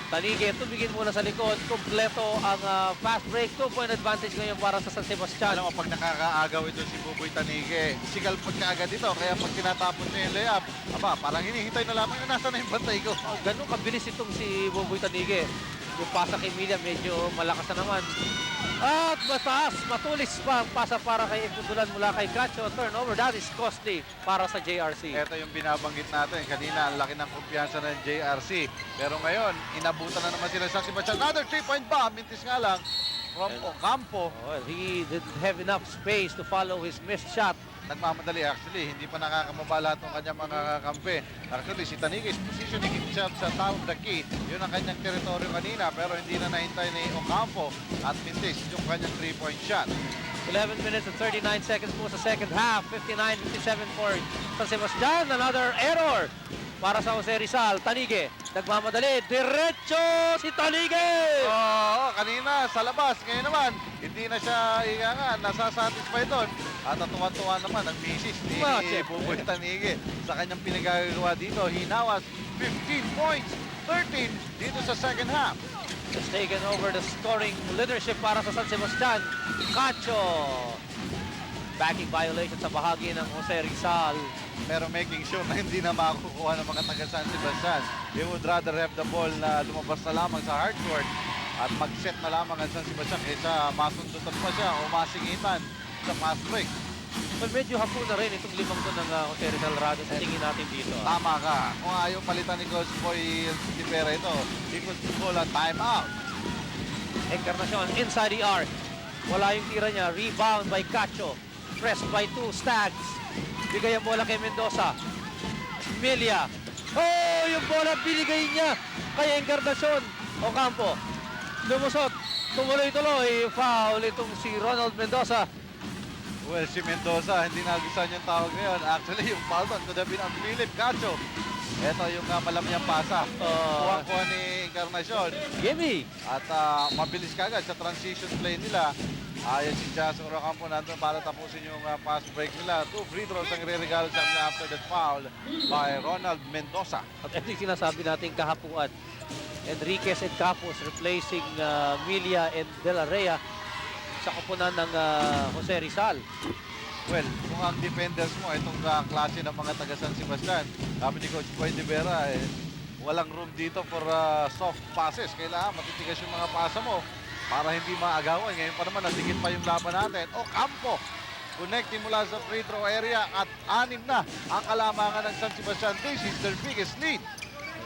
Tanige, tumigin muna sa likod. Kompleto ang fast break. 2-point advantage ngayon para sa San Sebastian. Alam mo, pag nakakaagaw ito si Buboy Tanige, sigal pag kaagad ito. Kaya pag tinatapos niya yung layup, parang hinihintay na lamang na nasa na yung bantay ko. Ganun kabilis itong si Buboy Tanige. Yung pasa kay Emilia, medyo malakas na naman. At mataas, matulis pa ang pasa para kay Ipundulan mula kay Cacho. Turnover, that is costly para sa JRC. Ito yung binabanggit natin. Kanina, ang laki ng kumpiyansa ng JRC. Pero ngayon, inabutan na naman sila sa San Sebastian. Another 3-point bomb. Mintis nga lang from Ocampo. Well, he didn't have enough space to follow his missed shot. Nagmamadali actually. Hindi pa nakakamaba lahat ng kanyang mga kakampi. Actually, si Tanige is positioning himself sa top of the key. Yun ang kanyang teritoryo kanina. Pero hindi na nahintay ni Ocampo. At Mintis yung kanyang 3-point shot. 11 minutes and 39 seconds po sa second half. 59-57 for San Sebastian. Another error para sa Jose Rizal. Tanige, nagmamadali. Diretso si Tanige! Oo, kanina sa labas. Ngayon naman, hindi na siya nasasatisfy doon. At natuwa-tuwa naman ang misis ni Buboy Tanige sa kanyang pinagagawa dito. He now has 15 points, 13 dito sa second half. Has taken over the scoring leadership para sa San Sebastian. Cacho. Backing violation sa bahagi ng Jose Rizal. Pero making sure na hindi na makukuha ng mga taga San Sebastian. They would rather have the ball na lumabas na lamang sa hardcourt at mag-set na lamang ang San Sebastian kaysa masundutan pa siya o masingitan sa fast break. Well, medyo hapon na rin itong limang to ng Jose Rizal Rado sa tingin natin dito. Tama ka. Kung ayaw palitan ni Coach Boy Tipera ito, he could call a timeout. Encarnacion inside the arc. Wala yung tira niya. Rebound by Cacho. Pressed by 2 Stags. Bigay ang bola kay Mendoza. Emilia. Oh, yung bola binigay niya kay Encarnacion. Ocampo. Lumusot. Tumuloy-tuloy. Foul itong si Ronald Mendoza. Well, si Mendoza, hindi nagustuhan yung tawag ngayon. Actually, yung foul doon could have been on Philip Cacho. Ito yung malam niyang pasa. Kuha-kuha ni Encarnacion. Gimme! At mabilis kagad sa transition play nila. Ayan si Jason Ocampo nandun para tapusin yung fast break nila. 2 free throws ang re-regalo sa kanila after that foul by Ronald Mendoza. At ito yung sinasabi natin kahapuan. Enriquez and Capos replacing Milia and De La Rea sa kupunan ng Jose Rizal. Well, kung ang defenders mo, itong klase ng mga taga San Sebastian, sabi ni Coach Boy De Vera, walang room dito for soft passes. Kailangan matitigas yung mga pasa mo para hindi maagawan. Ngayon pa naman, natigit pa yung laban natin. Ocampo, connecting mula sa free throw area at 6 na ang kalamangan ng San Sebastian. This is their biggest lead.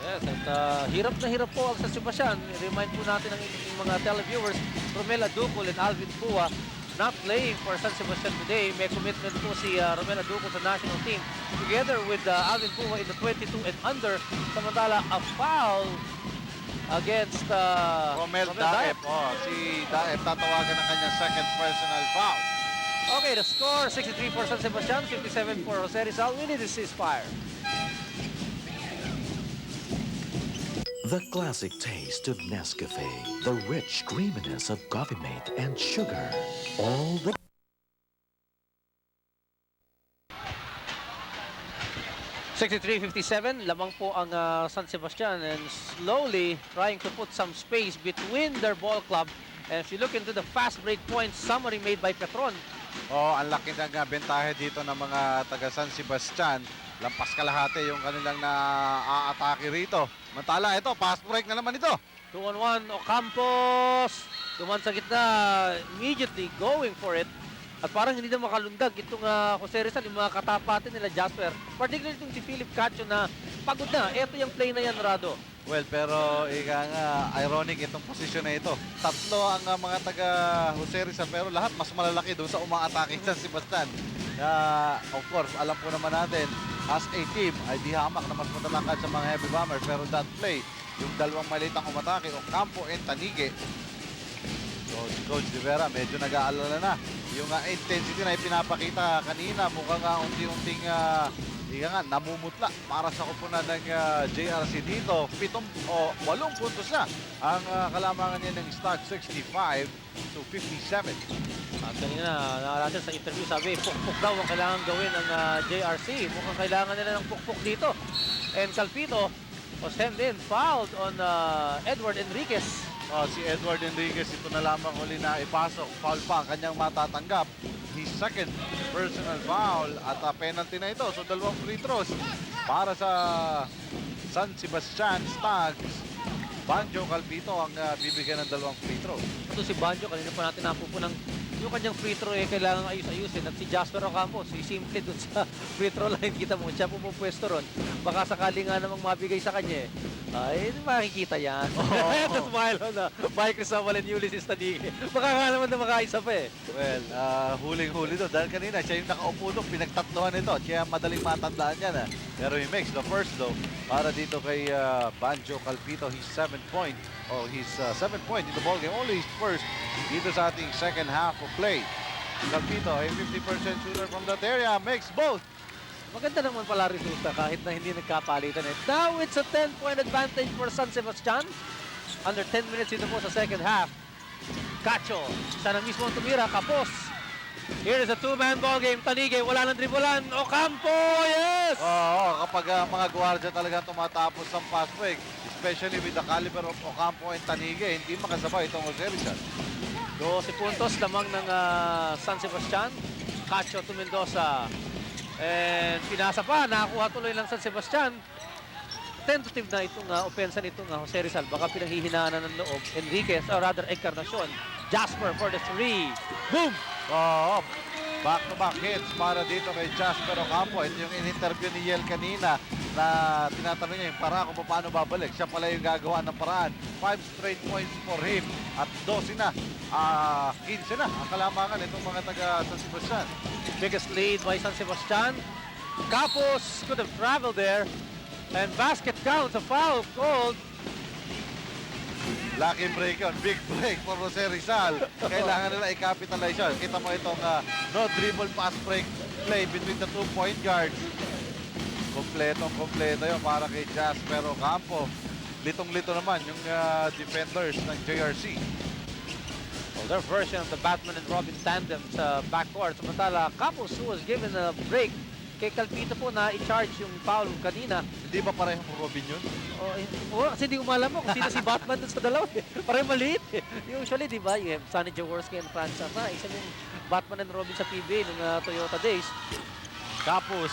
Yes, at hirap na hirap po ang San Sebastian. Remind po natin ang inyong mga televiewers, Romel Aducol and Alvin Pua not playing for San Sebastian today. May commitment po si Romel Aducol sa national team together with Alvin Pua in the 22 and under. Samantala, a foul against Romel Daep. Si Daep tatawagan ng kanyang second personal foul. Okay, the score 63 for San Sebastian, 57 for Jose Rizal. We need a ceasefire. The classic taste of Nescafe, the rich creaminess of coffee mate and sugar, all the... (63-57), lamang po ang San Sebastian and slowly trying to put some space between their ball club. And if you look into the fast break points summary made by Petron. Ang laki ng bentahe dito ng mga taga San Sebastian. Lampas kalahati yung kanilang na-aatake rito. Mantala, ito, fast break na naman ito. 2-on-1, Ocampos. Duman sa gitna, immediately going for it. At parang hindi na makalundag itong Jose Rizal, yung mga katapatin nila Jasper. Particularly itong si Philip Cacho na pagod na. Ito yung play na yan, Rado. Well, pero ironic itong posisyon na ito. Tatlo ang mga taga Jose Rizal, pero lahat mas malalaki doon sa umaatake sa Sebastian. Of course, alam po naman natin, as a team, ay di hamak na mas matalangkad sa mga heavy bomber. Pero that play, yung dalawang malitang umatake, Ocampo and Tanige. So, si Coach De Vera, medyo nag-aalala na. Yung intensity na ipinapakita kanina, mukhang unti-unting namumutla para sa kupunan ng JRC dito. 8 puntos na ang kalamangan niya ng stock, 65 to 57. At kanina, natin sa interview, sabi, pukpuk daw ang kailangan gawin ng JRC. Mukhang kailangan nila ng pukpuk dito. And Calpito, was hemmed in, fouled on Edward Enriquez. Si Edward Enriquez, ito na lamang uli na ipasok. Foul pa ang kanyang matatanggap. His second personal foul at penalty na ito. So, 2 free throws para sa San Sebastian Stags. Banjo Calpito ang bibigyan ng 2 free throws. Ito si Banjo, kanina pa natin napupunang yung kanyang free throw kailangan ayus-ayusin. At si Jasper Ocampo, si simple dun sa free throw line. Kita mo, siya pumupwesto ron. Baka sakali nga namang mabigay sa kanya ay makikita yan. Tapos smile na by Cristobal and Ulysses Tadige. Baka nga naman na makaisa pa Well, huling-huli doon. Dahil kanina, siya yung nakaupo doon. Pinagtatlohan ito. Kaya madaling matandaan yan. Pero he makes the first though. Para dito kay Banjo Calpito. His 7th point. His 7th point in the ballgame. Only his first dito sa ating second half of play. Calpito, a 50% shooter from that area. Makes both. Maganda naman pala resulta kahit na hindi nagkapalitan. Now it's a 10-point advantage for San Sebastian. Under 10 minutes dito po sa second half. Cacho, siya na mismo ang tumira. Kapos. Here is a 2-man ball game. Talige, wala nang dribulan. Ocampo, yes! Kapag mga gwardiya talaga tumatapos ng fast break, especially with the caliber of Ocampo and Talige, hindi makasabay itong Jose Rizal. 12 puntos lamang ng San Sebastian. Cacho to Mendoza. And pinasa pa, nakakuha tuloy ng San Sebastian. Tentative na itong opensa nitong Jose Rizal. Baka pinanghihinaan na ng loob. Enriquez, or rather Encarnacion. Jasper for the 3. Boom! Back-to-back hits para dito kay Jasper Ocampo. Ito yung in-interview ni Yel kanina na tinatanong niya yung para kung paano babalik. Siya pala yung gagawa ng paraan. 5 straight points for him. At 12 na, 15 na ang kalamangan itong mga taga San Sebastian. Biggest lead by San Sebastian. Capos could have traveled there. And basket counts, a foul called. Lucky break yun. Big break for Jose Rizal. Kailangan nila i-capitalize yun. Kita mo itong no dribble pass break play between the 2 point guards. Kompleto yun para kay Jasper Ocampo. Litong-lito naman yung defenders ng JRC. Well, their version of the Batman and Robin tandem sa backcourt. Samantala, Capos who was given a break. Kay Calpito po na i-charge yung foul kanina. Hindi ba parehong Robin yun? Kasi hindi ko malam mo kung sino si Batman dun sa dalawa. Parang maliit. Usually, di ba, you have Sonny Jaworski and Franz Sama. Isa yung Batman and Robin sa PBA nung Toyota days. Tapos,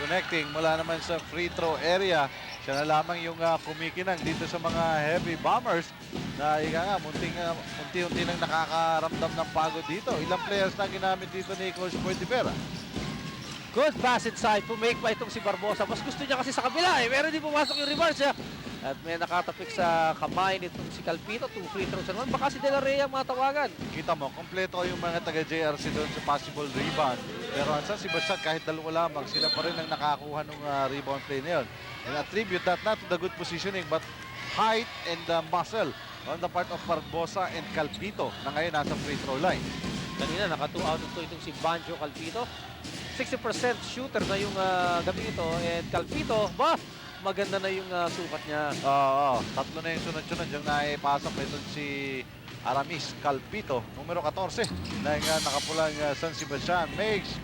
connecting mula naman sa free throw area. Siya na lamang yung kumikinang dito sa mga heavy bombers na unti-unti nang nakakaramdam ng pagod dito. Ilang players na ginamit dito ni Coach Boy Divera. Good pass inside. Pumake pa itong si Barbosa. Mas gusto niya kasi sa kabila pero di pumasok yung reverse siya. At may nakatapik sa kamay nitong si Calpito. 2 free throws naman. Baka si De La Rhea matawagan. Kita mo, kompleto yung mga taga-JRC doon sa possible rebound. Pero ang San Sebastian, kahit 2 lamang, sila pa rin ang nakakuha ng rebound play na yun. And attribute that not to the good positioning, but height and muscle on the part of Barbosa and Calpito na ngayon nasa free throw line. Kanina, naka 2 out of 2 itong si Banjo Calpito. 60% shooter na yung gabi ito. And Calpito, maganda na yung sukat niya. Tatlo na yung sunod-sunod. Yung naipasok ito si Aramis Calpito, numero 14. Na yung nakapulang San Sebastian. Makes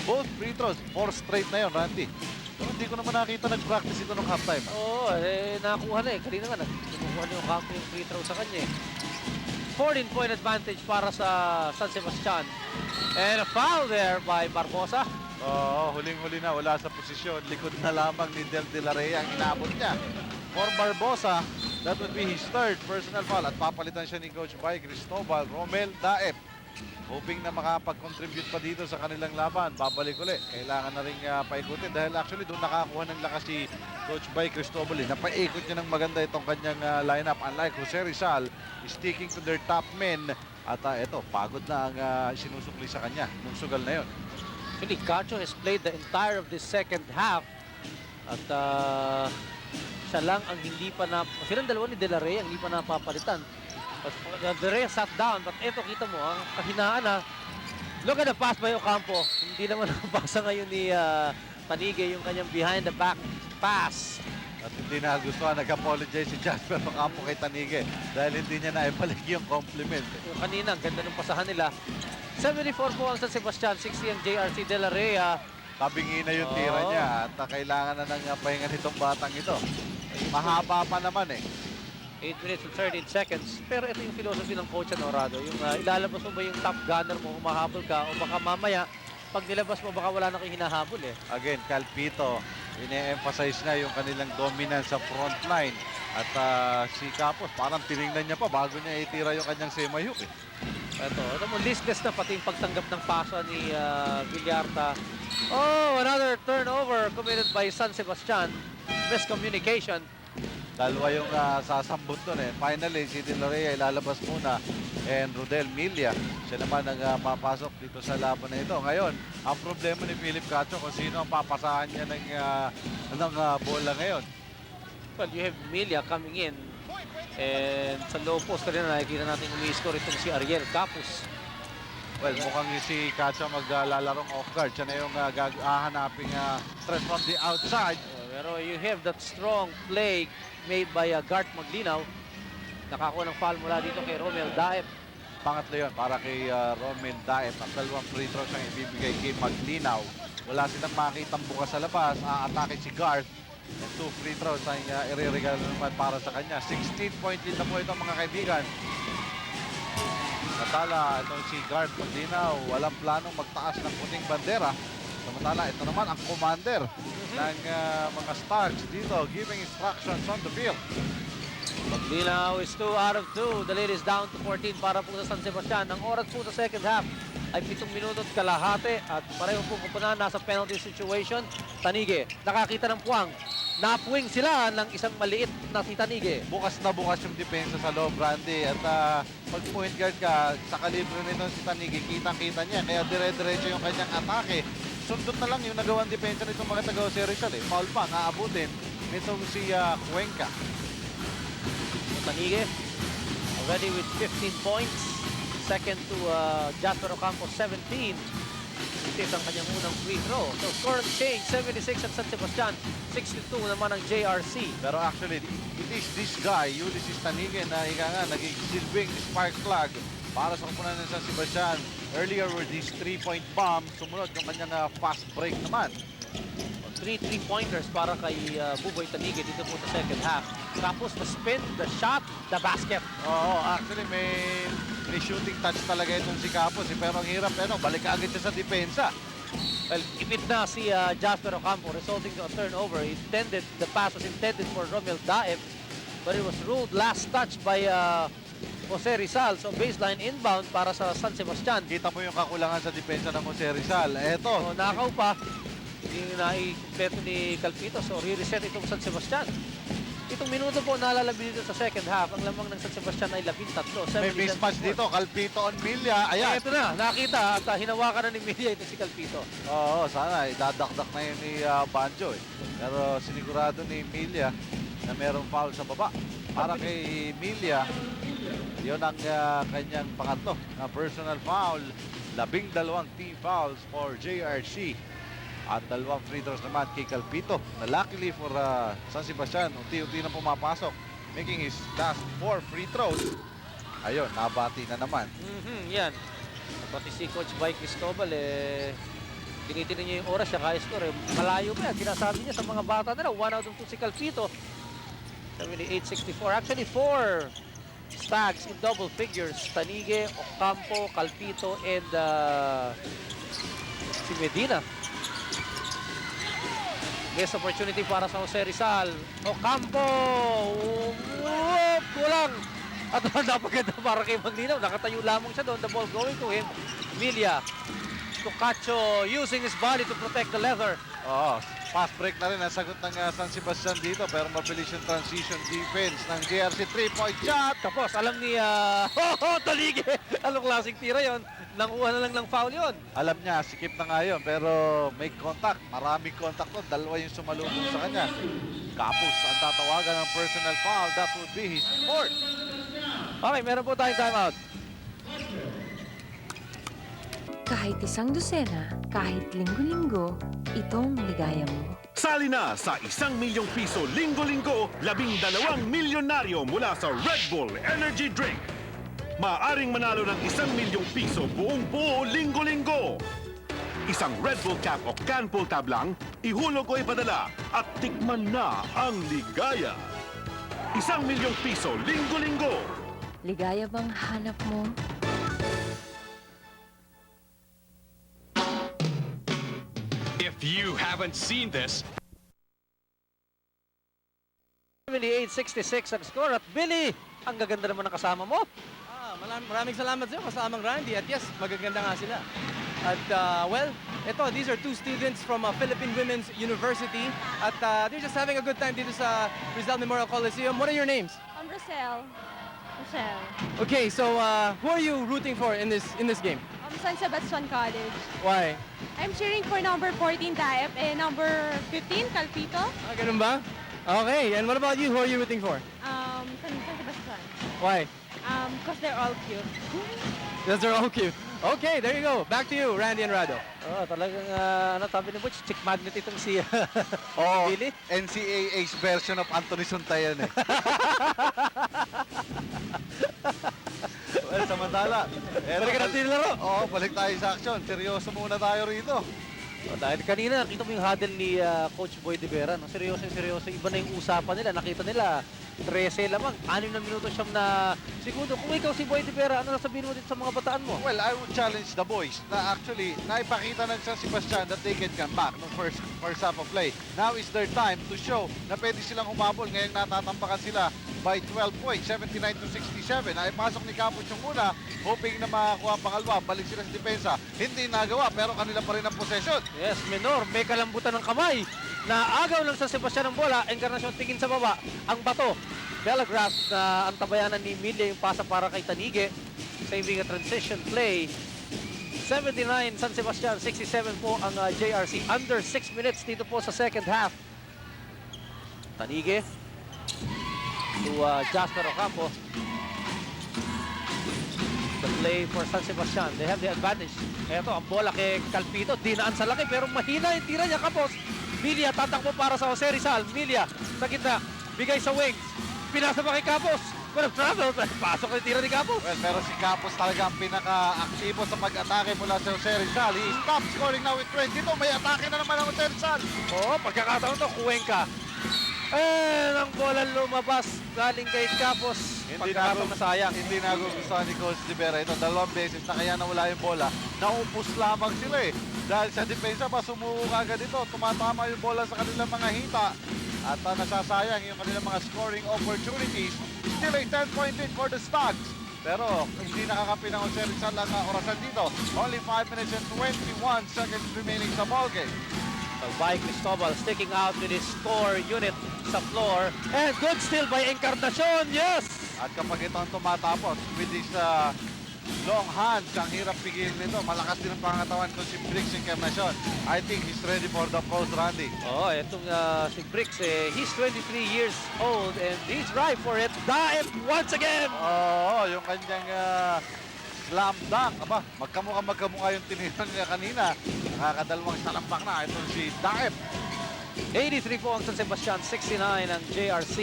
both free throws. 4 straight na yun, Randy. Hindi ko naman nakita nag-practice ito nung halftime. Nakakuha na Kanina nga, nagkukuha na yung Campo yung free throw sa kanya 14-point advantage para sa San Sebastian. And a foul there by Barbosa. Huling-huli na. Wala sa posisyon. Likod na lamang ni Del De La Rhea ang inabot niya. For Barbosa, that would be his 3rd personal foul. At papalitan siya ni Coach Bay Cristobal Romel Daep. Hoping na makapag-contribute pa dito sa kanilang laban. Babalik ulit. Kailangan na rin paikutin dahil actually doon nakakuha ng lakas si Coach Bay Cristobal. Napaikot niya ng maganda itong kanyang lineup. Unlike Jose Rizal, sticking to their top men. At eto, pagod na ang sinusukli sa kanya nung sugal na yon. Actually, Cacho has played the entire of this second half. At siya lang ang hindi pa na... Silang dalawa ni De La Rhea ang hindi pa napapalitan. But De La Rhea sat down. But eto, kita mo, ang kahinaan Look at the pass by Ocampo. Hindi naman nakapasa ngayon ni Talige yung kanyang behind the back pass. At hindi na gusto nag-apologize si Jasper Ocampo kay Talige dahil hindi niya naibalik yung compliment. Yung kanina, ang ganda ng pasahan nila. 74 po ang San Sebastian, 60 ang JRC De La Rhea. Tabingi na yung tira niya at kailangan na ng pahinga nitong batang ito. Mahaba pa naman eh. 8 minutes and 13 seconds. Pero ito yung philosophy ng coach Norado. Yung ilalabas mo ba yung top gunner mo, humahabol ka, o baka mamaya, pag nilabas mo, baka wala na kang hinahabol eh. Again, Calpito, ine-emphasize na yung kanilang dominance sa front line. At si Capos, parang tinignan niya pa bago niya itira yung kanyang semi-hook eh. Ito mo, listless na pati yung pagtanggap ng pasa ni Villarta. Oh, another turnover committed by San Sebastian. Miscommunication. Dalawa yung sasambot doon eh. Finally, si De La Rey ilalabas muna. And Rodel Milla, siya naman ang papasok dito sa laban na ito. Ngayon, ang problema ni Philip Cacho kung sino ang papasahan niya ng bola ngayon. Well, you have Milla coming in. And sa low post rin na nakikita natin umi-score itong si Ariel Capus. Well, mukhang si Cacho maglalarong off guard. Siya na yung hahanaping threat from the outside. Pero you have that strong play made by Gart Maglinaw. Nakakuha ng foul mula dito kay Romel Daep. Pangatlo yun para kay Romel Daep. Ang dalawang free throws ang ibibigay kay Maglinaw. Wala silang makitang bukas sa labas. Aatake si Garth. And 2 free throws ang ireregalo naman para sa kanya. 16-point lead na po ito mga kaibigan. Natala itong si Garth Maglinaw. Walang planong magtaas ng puting bandera. Samantala, ito naman ang commander ng mga Stars dito, giving instructions on the field. Maglinaw is 2 out of 2. The lead is down to 14 para po sa San Sebastian. Ang oras po sa second half ay 7 minuto at kalahati at pareho po kupunan nasa penalty situation. Tanige, nakakita ng puwang. Napuwing sila ng isang maliit na si Tanige. Bukas na bukas yung depensa sa loob, Randy. At pag point guard ka, sa kalibre nito si Tanige, kitang-kita niya. Kaya dire-diretso yung kanyang atake. Sundot na lang yung nagawang depensa nitong mga taga-Jose Rizal eh. Foul pa, naabutin nitong si Cuenca. Tanige already with 15 points. Second to Jasper Ocampo, 17. Ito ang kanyang unang free throw. So score and change, 76 ang San Sebastian, 62 naman ang JRC. Pero actually, it is this guy, Ulysses Tanige, na naging silbing spark plug para sa kupunan ng San Sebastian. Earlier were these 3-point bombs. Sumunod yung kanyang fast break naman. 3 3-pointers para kay Buboy Tanige dito po sa second half. Tapos the spin, the shot, the basket. Oo, actually may shooting touch talaga itong si Capos. Pero ang hirap, balik agad siya sa depensa. Well, ipit na si Jasper Ocampo, resulting to a turnover. The pass was intended for Romel Daep, but it was ruled last touch by Jose Rizal. So baseline inbound para sa San Sebastian. Kita mo yung kakulangan sa depensa ng Jose Rizal. Eto. Nakaw pa. Hindi na-ikumpleto ni Calpito. So re-reset itong San Sebastian. Itong minuto po nalalabi dito sa second half. Ang lamang ng San Sebastian ay 13. May mismatch dito. Calpito on Milla. Ayan. Ito na. Nakita at hinawakan na ni Milla ito si Calpito. Oo, sana. Idadakdak na yun ni Banjo. Pero sinigurado ni Milla na merong foul sa baba. Para kay Milla, yun ang kanyang pangatlo na personal foul. 12 team fouls for JRC. At 2 free throws naman kay Calpito na luckily for San Sebastian, unti-unti na pumapasok, making his last 4 free throws. Ayun, nabati na naman. Yan. Pati si Coach Mike Cristobal, tinitingnan niya yung oras, siya ka-score. Malayo pa yan. Sinasabi niya sa mga bata nila, 1 out of 2 si Calpito. 78-64. Actually, 4 Stags in double figures. Tanige, Ocampo, Calpito, and si Medina. Best opportunity para sa Jose Rizal. Ocampo! Kulang! At napaganda para kay Maglinaw. Nakatayo lamang siya doon. The ball going to him. Milla. Tucacho using his body to protect the leather. Oo, fast break na rin ang sagot ng San Sebastian dito. Pero mabilis yung transition defense ng JRC 3-point shot. Tapos alam ni Talige. Anong klaseng tira yon? Nakuha na lang ng foul yon. Alam niya, sikip na nga yun. Pero may contact. Maraming contact doon. Dalawa yung sumalubong sa kanya. Capus ang tatawagan ng personal foul. That would be his fourth. Okay, meron po tayong timeout. Kahit isang dosena, kahit linggo-linggo, itong ligaya mo. Sali na sa 1 milyong piso linggo-linggo, 12 milyonaryo mula sa Red Bull Energy Drink. Maaring manalo ng 1 milyong piso buong buo linggo-linggo. Isang Red Bull cap o can pull tab lang, ihulog o ipadala at tikman na ang ligaya. 1,000,000 piso linggo-linggo. Ligaya bang hanap mo? If you haven't seen this, 78-66 ang score. At Billy, ang gaganda naman ng kasama mo. Maraming salamat sa'yo, kasamang Randy. At yes, magaganda nga sila. At well, these are two students from Philippine Women's University. At they're just having a good time dito sa Rizal Memorial Coliseum. What are your names? I'm Rosel. Rosel. Okay, so who are you rooting for in this game? San Sebastian College. Why? I'm cheering for number 14, Daep, and number 15, Calpito. Ganun ba? Okay, and what about you? Who are you rooting for? San Sebastian. Why? Because they're all cute. Because they're all cute. Okay, there you go. Back to you, Randy and Rado. Talagang, sabi ni Butch, chick magnet itong si Oo, Billy. NCAA's version of Anthony Suntayan eh. Well, samantala. Balik ka natin laro. Oo, balik tayo sa action. Seryoso muna tayo rito. Dahil kanina, nakita mo yung huddle ni Coach Boy De Vera. No? Seryoso. Iba na yung usapan nila. Nakita nila, 13 lamang. 6 na minuto siyang na segundo. Kung ikaw si Boy De Vera, ano nasabihin mo dito sa mga bataan mo? Well, I would challenge the boys na actually naipakita ng San Sebastian that they can come back no first half of play. Now is their time to show na pwede silang humabol. Ngayong natatampakan sila by 12 points, 79-67. Ay pasok ni Campos yung una, hoping na makakuha ang pangalawa. Balik sila sa depensa. Hindi nagawa pero kanila pa rin ang possession. Yes, Menor, may kalambutan ng kamay. Naagaw lang sa Sebastian ng bola. Encarnacion tingin sa baba. Ang bato. Telegraph na ang tabayanan ni Milia yung pasa para kay Tanige. Saving a transition play. 79 San Sebastian, 67 po ang JRC. Under 6 minutes dito po sa second half. Tanige to Jasper Ocampo. The play for San Sebastian. They have the advantage. Eto, ang bola kay Calpito. Dinaan sa laki pero mahina yung tira niya. Kapos. Milia tatakbo para sa Jose Rizal. Milia sa gitna. Bigay sa wings. Pinasa pa kay Capos. Walang travel. Pasok na tira ni Capos. Well, pero si Capos talaga ang pinaka-aktibo sa pag-atake mula sa Jose Rizal. He stops scoring now with 22. May atake na naman ang Jose Rizal. Oo, pagkakataon to, Cuenca. Ang bola lumabas galing kay Capos. Pagkakataon na sayang. Hindi nagugustuhan ni Coach De Vera. Ito, 2 beses na kaya nawala yung bola. Naupos lamang sila eh. Dahil sa depensa pa, sumuko agad ito. Tumatama yung bola sa kanilang mga hita. At nasasayang yung kanilang mga scoring opportunities. Still a 10-point lead for the Stags. Pero hindi nakakapi ng Jose Rizal ang orasan dito. Only 5 minutes and 21 seconds remaining sa ballgame. By Cristobal sticking out with his score unit sa floor. And good steal by Encarnacion. Yes! At kapag ito ang tumatapos with his long hands, ang hirap pigil nito. Malakas din ang pangatawan ko si Briggs Encarnacion. I think he's ready for the post, Randy. Oh, itong si Briggs, he's 23 years old and he's right for it. Daep once again! Oo, yung kanyang slam dunk. Aba, magkamukha yung tinihan niya kanina. Nakakadalawang salampak na. Ito si Daep. 83 po ang San Sebastian, 69 ang JRC.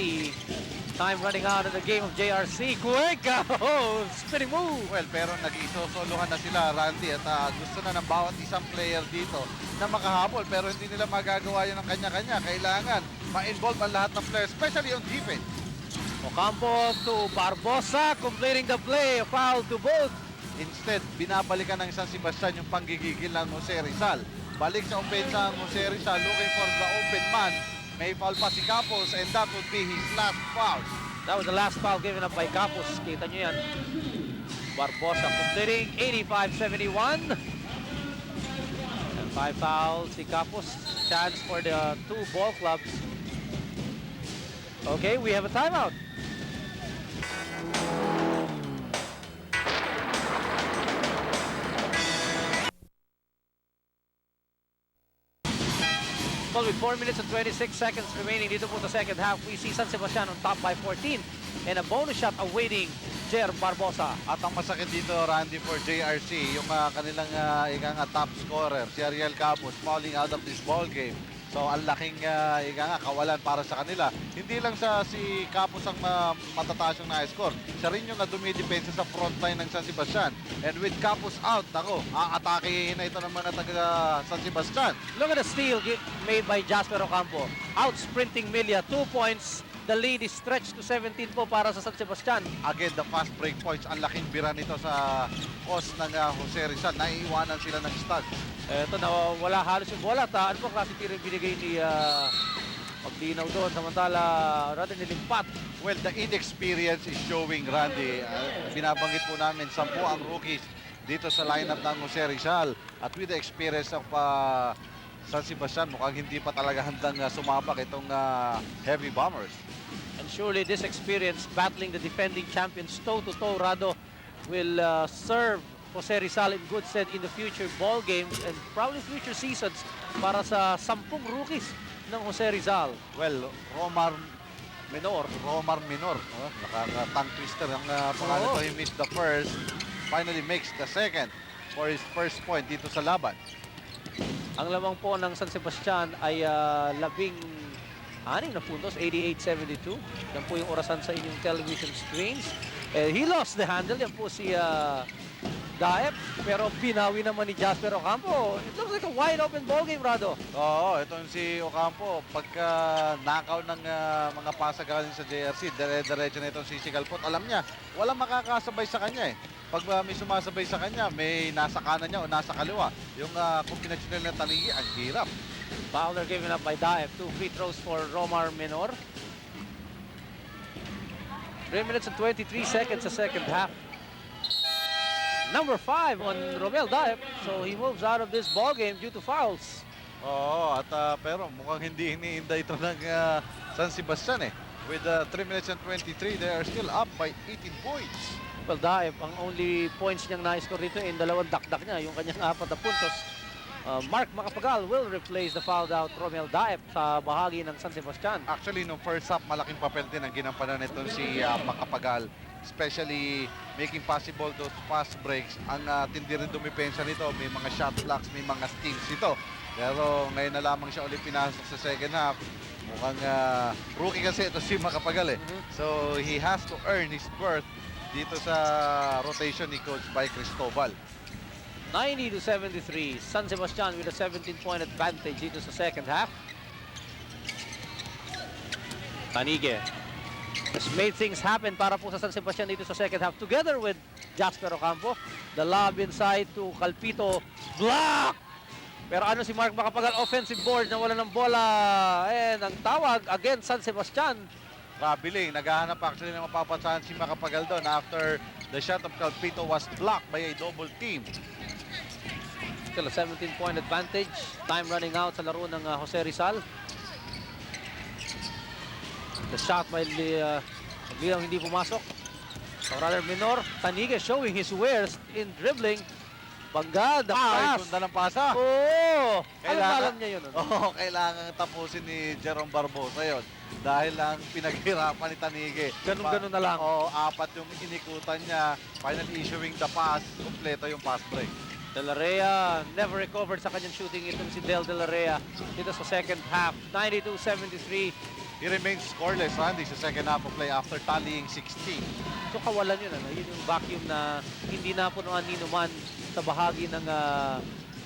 Time running out in the game of JRC. Cuenca! Oh, spinning move! Well, pero nag-isosolohan na sila, Randy. At gusto na ng bawat isang player dito na makahabol. Pero hindi nila magagawa yun ng kanya-kanya. Kailangan ma-involve ang lahat ng players, especially on defense. Ocampo to Barbosa, completing the play. Foul to both. Instead, binabalikan ng San Sebastian yung panggigigil ng Jose Rizal. Balik sa opensa ang Jose Rizal, looking for the open man. May foul pa si Campos and that would be his last foul. That was the last foul given up by Campos. Kita nyo yan. Barbosa completing 85-71. And 5 fouls si Campos. Chance for the 2 ball clubs. Okay, we have a timeout. Well, with 4 minutes and 26 seconds remaining dito po sa second half, we see San Sebastian on top by 14 and a bonus shot awaiting Jer Barbosa. At ang masakit dito, Randy, for JRC, yung kanilang top scorer, si Ariel Campos, falling out of this ball game. So ang laking ika nga, kawalan para sa kanila. Hindi lang si Capos ang matataas yung na-score. Siya rin yung dumidepensa sa front line ng San Sebastian. And with Capos out, ako, aatakihin na ito ng mga taga San Sebastian. Look at the steal made by Jasper Ocampo. Out-sprinting Milia, 2 points. The lead is stretched to 17 po para sa San Sebastian. Again, the fast break points. Ang laking bira nito sa cause ng Jose Rizal. Naiiwanan sila ng stud. Eto na wala halos yung bola. Ano po klase tiro yung binigay ni Paglinaw doon. Samantala, rather nilimpat. Well, the inexperience is showing, Randy. Binabanggit po namin, 10 ang rookies dito sa lineup ng Jose Rizal. At with the experience of San Sebastian, mukhang hindi pa talaga handang sumabak itong Heavy Bombers. And surely this experience battling the defending champions toe-to-toe, Rado, will serve Jose Rizal in good stead in the future ball games and probably future seasons para sa 10 rookies ng Jose Rizal. Well, Romar Minor. Nakaka-tongue twister ang pangalan ito. He missed the first. Finally makes the second for his first point dito sa laban. Ang lamang po ng San Sebastian ay 16 na puntos, 88-72. Yan po yung orasan sa inyong television screens. He lost the handle. Yan po si Daep. Pero binawi naman ni Jasper Ocampo. It looks like a wide open ball game, Rado. Oo, ito si Ocampo. Pagka nakaw ng mga pasa galing sa JRC, dire-diretso na itong sisigalpot. Alam niya, walang makakasabay sa kanya eh. Pag may sumasabay sa kanya, may nasa kanan niya o nasa kaliwa. Yung combinational na taligi, ang hirap. Fowler given up by Daep. 2 free throws for Romar Minor. 3 minutes and 23 seconds sa second half. Number 5 on Romel Daep. So he moves out of this ball game due to fouls. Oo, at pero mukhang hindi iniinda ito ng San Sebastian eh. With 3 minutes and 23, they are still up by 18 points. Well, Daep, ang only points niyang na-score dito in dalawang dakdak niya, yung kanyang 4 na puntos. Mark Macapagal will replace the fouled out Romel Daep sa bahagi ng San Sebastian. Actually, nung first half, malaking papel din ang ginampanan nito si Macapagal. Especially making possible those fast breaks. Ang tindi rin dumipensa nito, may mga shot blocks, may mga steals ito. Pero ngayon na lamang siya ulit pinasok sa second half. Mukhang rookie kasi ito si Macapagal eh. So he has to earn his berth dito sa rotation ni Coach by Cristobal. 90-73. San Sebastian with a 17-point advantage dito sa second half. Tanige has made things happen para po sa San Sebastian dito sa second half together with Jasper Ocampo. The lob inside to Calpito. Block! Pero ano si Mark Macapagal? Offensive board na wala ng bola. And ang tawag against San Sebastian. Rabiling, naghahanap actually ng mapapansahan si Macapagal doon after the shot of Calpito was blocked by a double team. Still a 17-point advantage. Time running out sa laro ng Jose Rizal. The shot by Liang hindi pumasok. So rather Minor, Tanige showing his wares in dribbling. Bangga, the pass. Ganda ng pasa. Oo! Alam niya yun. Oo, kailangan tapusin ni Jerome Barbosa yun. Dahil lang pinaghirapan ni Tanige. Ganun-ganun na lang. Oo, 4 yung inikutan niya. Finally issuing the pass. Kompleto yung pass break. De La Rea never recovered sa kanyang shooting itong si Del De La Rea dito sa second half. 92-73. He remains scoreless, Randy, sa second half of play after tallying 16. So kawalan yun, ano? Yun yung vacuum na hindi napunuan ni Numan sa bahagi ng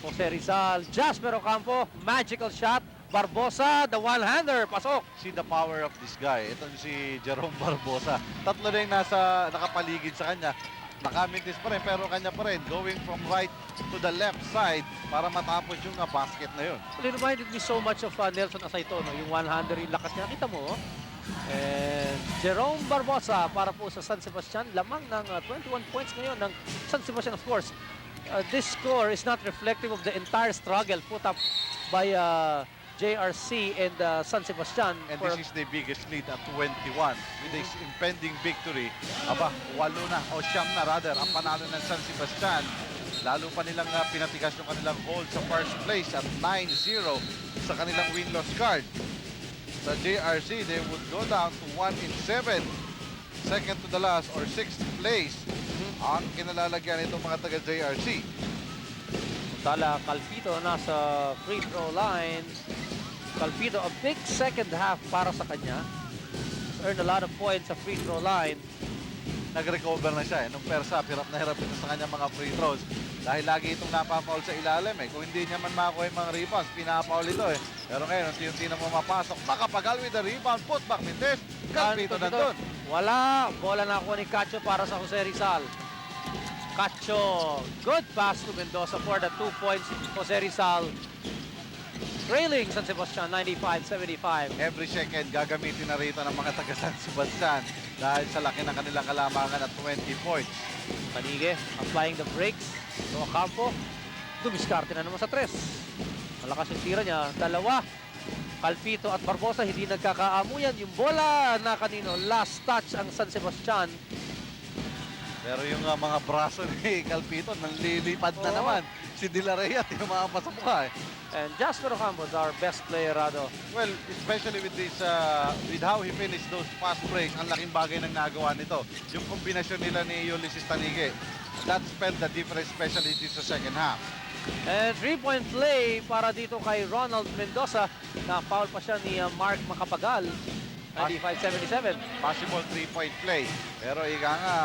Jose Rizal. Jasper Ocampo, magical shot. Barbosa, the one-hander, pasok. See the power of this guy. Ito si Jerome Barbosa. Tatlo na yung nakapaligid sa kanya. Nakamintis pa rin, pero kanya pa rin. Going from right to the left side para matapos yung basket na yun. It reminded me so much of Nelson Asaito, no? Yung one-hander, yung lakas niya. Kita mo, oh. And Jerome Barbosa para po sa San Sebastian. Lamang ng 21 points ngayon ng San Sebastian, of course. This score is not reflective of the entire struggle put up by JRC and San Sebastian. And this is the biggest lead at 21. With this impending victory, aba, 8 na o 9 na rather ang panalo ng San Sebastian. Lalo pa nilang pinatigas yung kanilang hold sa first place at 9-0 sa kanilang win-loss card. Sa JRC, they would go down to 1-7. Second to the last or 6th place ang kinalalagyan itong mga taga JRC. Tala Calpito nasa free throw line. Calpito, a big second half para sa kanya. Earned a lot of points sa free throw line. Nag-recover na siya. Nung first half, hirap na hirap ito sa kanya mga free throws. Dahil lagi itong napapaul sa ilalim Kung hindi niya man makakuha yung mga rebounds, pinapaul ito Pero ngayon, unti-unti na mapapasok. Makapagal with the rebound. Putback ni Tess. Calpito nandun. Wala. Bola na ako ni Cacho para sa Jose Rizal. Cacho. Good pass to Mendoza for the 2 points. Jose Rizal. Trailing San Sebastian, 95-75. Every second, gagamitin na rito ng mga taga San Sebastian dahil sa laki ng kanilang kalamangan at 20 points. Panige, applying the brakes. So, Campo, dumiskarte na naman sa 3. Malakas yung tira niya. 2. Calpito at Barbosa, hindi nagkakaamuyan. Yung bola na kanino, last touch ang San Sebastian. Pero yung mga braso ni Calpito, nanlilipad na naman. Si De La Rey at yung mga pasamuka And Jasper Ocampo is our best player, Rado. Well, especially with this, with how he finished those fast breaks, ang laking bagay ng nagawa nito. Yung kombinasyon nila ni Ulysses Tanige, that spelled the difference, especially this sa second half. And 3-point play para dito kay Ronald Mendoza. Na-foul pa siya ni Mark Macapagal. 95-77. Possible 3-point play. Pero ika nga,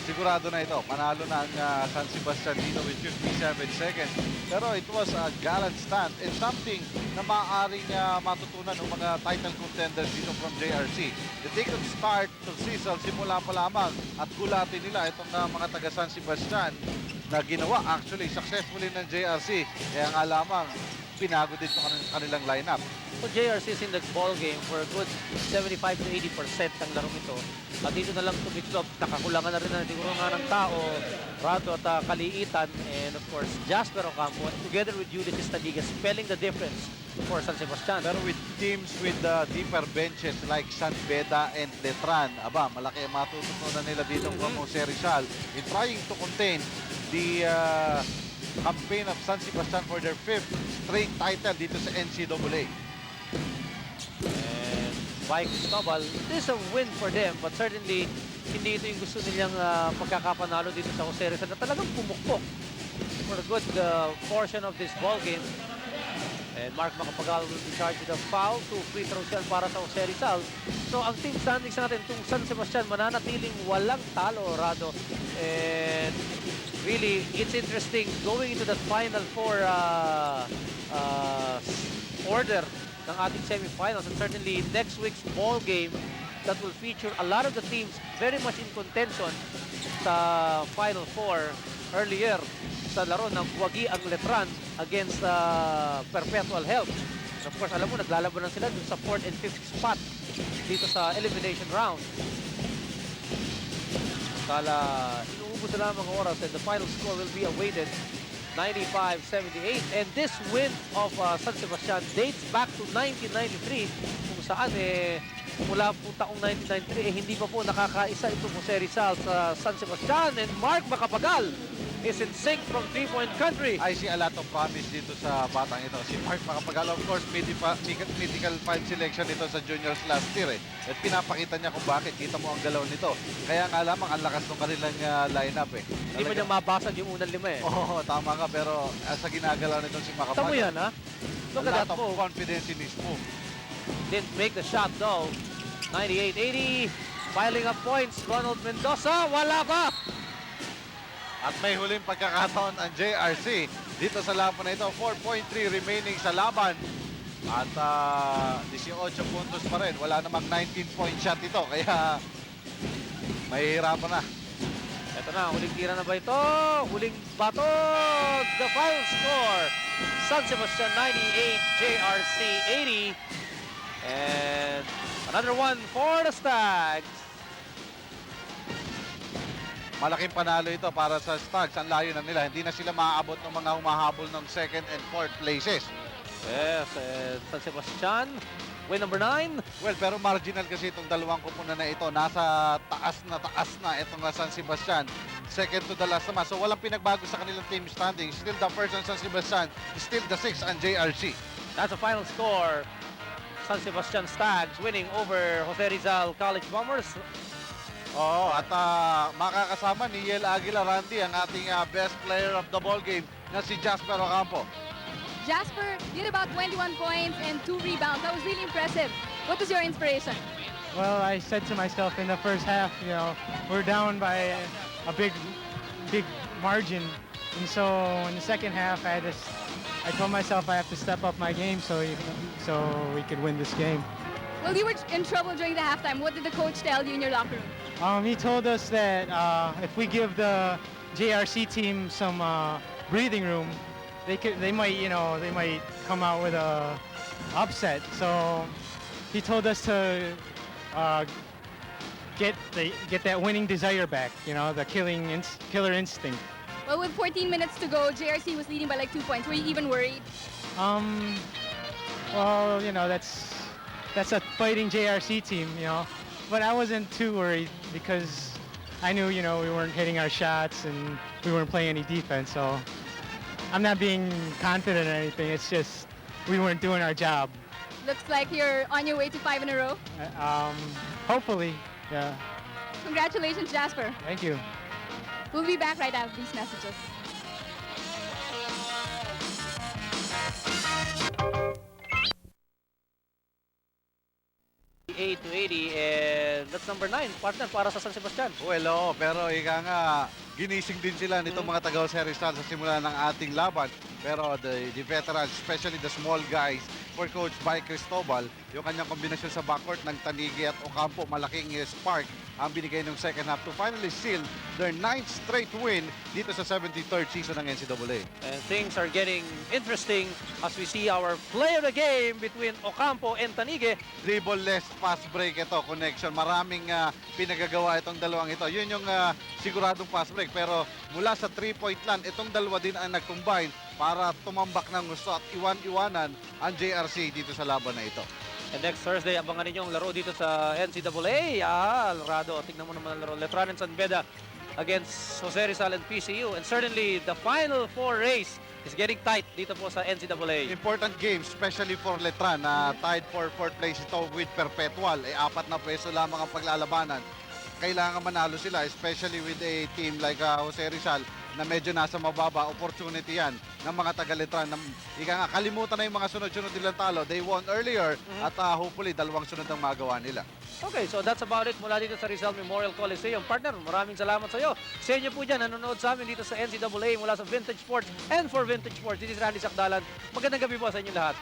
sigurado na ito. Panalo na ang San Sebastian dito with 57 seconds. Pero it was a gallant stand and something na maaaring matutunan ng mga title contenders dito from JRC. They could start to season simula pa lamang at gulatin nila itong mga taga San Sebastian na ginawa actually successfully ng JRC. Kaya nga lamang pinago din sa kanilang lineup. So JRC is in the ball game for a good 75 to 80% ang larong ito. At dito na lang tumiklop, nakakulangan na rin na siguro nga ng tao, Rado at Kaliitan, and of course Jasper Ocampo together with Ulysses Tanige spelling the difference for San Sebastian. Pero with teams with deeper benches like San Beda and Letran, aba, malaki ang matututunan nila dito from Jose Rizal in trying to contain the campaign of San Sebastian for their 5th straight title dito sa NCAA. And by Cristobal, this is a win for them, but certainly hindi ito yung gusto nilang pagkakapanalo dito sa Jose Rizal na talagang pumukpok for a good portion of this ball game. And Mark Macapagal will be charged with a foul. 2 free throws yan para sa Jose Rizal. So ang team standings natin, itong San Sebastian, mananatiling walang talo, Rado. And really, it's interesting going into the Final Four order ng ating semifinals, and certainly next week's ball game that will feature a lot of the teams very much in contention sa Final Four earlier sa laro ng Buwagi ang Letran against Perpetual Health. And of course, alam mo, naglalaban na sila dun sa 4th and 5th spot dito sa elimination round. Kala inuubos na lang mga oras, and the final score will be awaited 95-78. And this win of San Sebastian dates back to 1993, kung saan mula po taong 1993 hindi pa po nakakaisa itong Jose Rizal sa San Sebastian. And Mark Macapagal is in sync from 3-point country. I see a lot of promise dito sa batang ito. Si Mark Macapagal, of course, mythical 5 selection ito sa juniors last year At pinapakita niya kung bakit. Kita mo ang galaw nito. Kaya nga lamang ang lakas ng kanilang lineup Hindi mo niya mabasag yung unang 5 Oo, tama ka. Pero sa ginagalaw nito si Macapagal. Tamo yan, ha? Look at that move. Confidence in his move. Didn't make the shot though. 98-80. Piling up points. Ronald Mendoza. Wala pa. At may huling pagkakataon ang JRC dito sa laban na ito. 4.3 remaining sa laban. At 18 puntos pa rin. Wala namang 19-point shot ito. Kaya mahihirapan na. Ito na, huling tira na ba ito? Huling bato. The final score. San Sebastian 98, JRC 80. And another one for the Stags. Malaking panalo ito para sa Stags. Ang layo na nila. Hindi na sila maaabot ng mga humahabol ng 2nd and 4th places. Yes, San Sebastian, win number 9. Well, pero marginal kasi itong dalawang kupunan na ito. Nasa taas na itong San Sebastian. Second to the last naman. So walang pinagbago sa kanilang team standing. Still the first on San Sebastian. Still the 6th on JRC. That's the final score. San Sebastian Stags winning over Jose Rizal College Bombers. Oo, at makakasama ni Yel Aguila Randy ang ating best player of the ball game na si Jasper Ocampo. Jasper, you had about 21 points and 2 rebounds. That was really impressive. What was your inspiration? Well, I said to myself in the first half, you know, we're down by a big margin. And so in the second half, I told myself I have to step up my game so we could win this game. Well, you were in trouble during the halftime. What did the coach tell you in your locker room? He told us that if we give the JRC team some breathing room, they might come out with a upset. So he told us to get that winning desire back. You know, the killer instinct. Well, with 14 minutes to go, JRC was leading by like 2 points. Were you even worried? Well, you know, that's a fighting JRC team, you know. But I wasn't too worried because I knew, you know, we weren't hitting our shots and we weren't playing any defense. So I'm not being confident or anything. It's just we weren't doing our job. Looks like you're on your way to 5 in a row. Hopefully, yeah. Congratulations, Jasper. Thank you. We'll be back right after these messages. To 80, and that's number 9, partner, para sa San Sebastian. Well, oo, pero ika nga, ginising din sila nitong mga taga-Jose Rizal sa simula ng ating laban. Pero the veterans, especially the small guys, for Coach By Cristobal, yung kanyang kombinasyon sa backcourt ng Tanigi at Ocampo, malaking spark ang binigay ng second half to finally seal their 9th straight win dito sa 73rd season ng NCAA. And things are getting interesting as we see our play of the game between Ocampo and Tanige. Dribble-less pass break ito, connection. Maraming pinagagawa itong dalawang ito. Yun yung siguradong pass break. Pero mula sa 3-point land, itong dalawa din ang nag-combine para tumambak ng gusto at iwan-iwanan ang JRC dito sa laban na ito. And next Thursday, abangan ninyo ang laro dito sa NCAA. Rado, tignan mo naman ang laro. Letran and San Beda against Jose Rizal and PCU. And certainly, the Final Four race is getting tight dito po sa NCAA. Important game, especially for Letran, na tied for 4th place ito with Perpetual. 4 na peso lamang ang paglalabanan. Kailangan manalo sila, especially with a team like Jose Rizal na medyo nasa mababa. Opportunity yan ng mga taga-Letran. Ika nga, kalimutan na yung mga sunod-sunod nilang talo. They won earlier at hopefully 2 sunod ang magawa nila. Okay, so that's about it mula dito sa Rizal Memorial Coliseum. Partner, maraming salamat sa iyo. Sa inyo po dyan, nanonood sa amin dito sa NCAA mula sa Vintage Sports and for Vintage Sports. This is Randy Sakdalan. Magandang gabi po sa inyo lahat.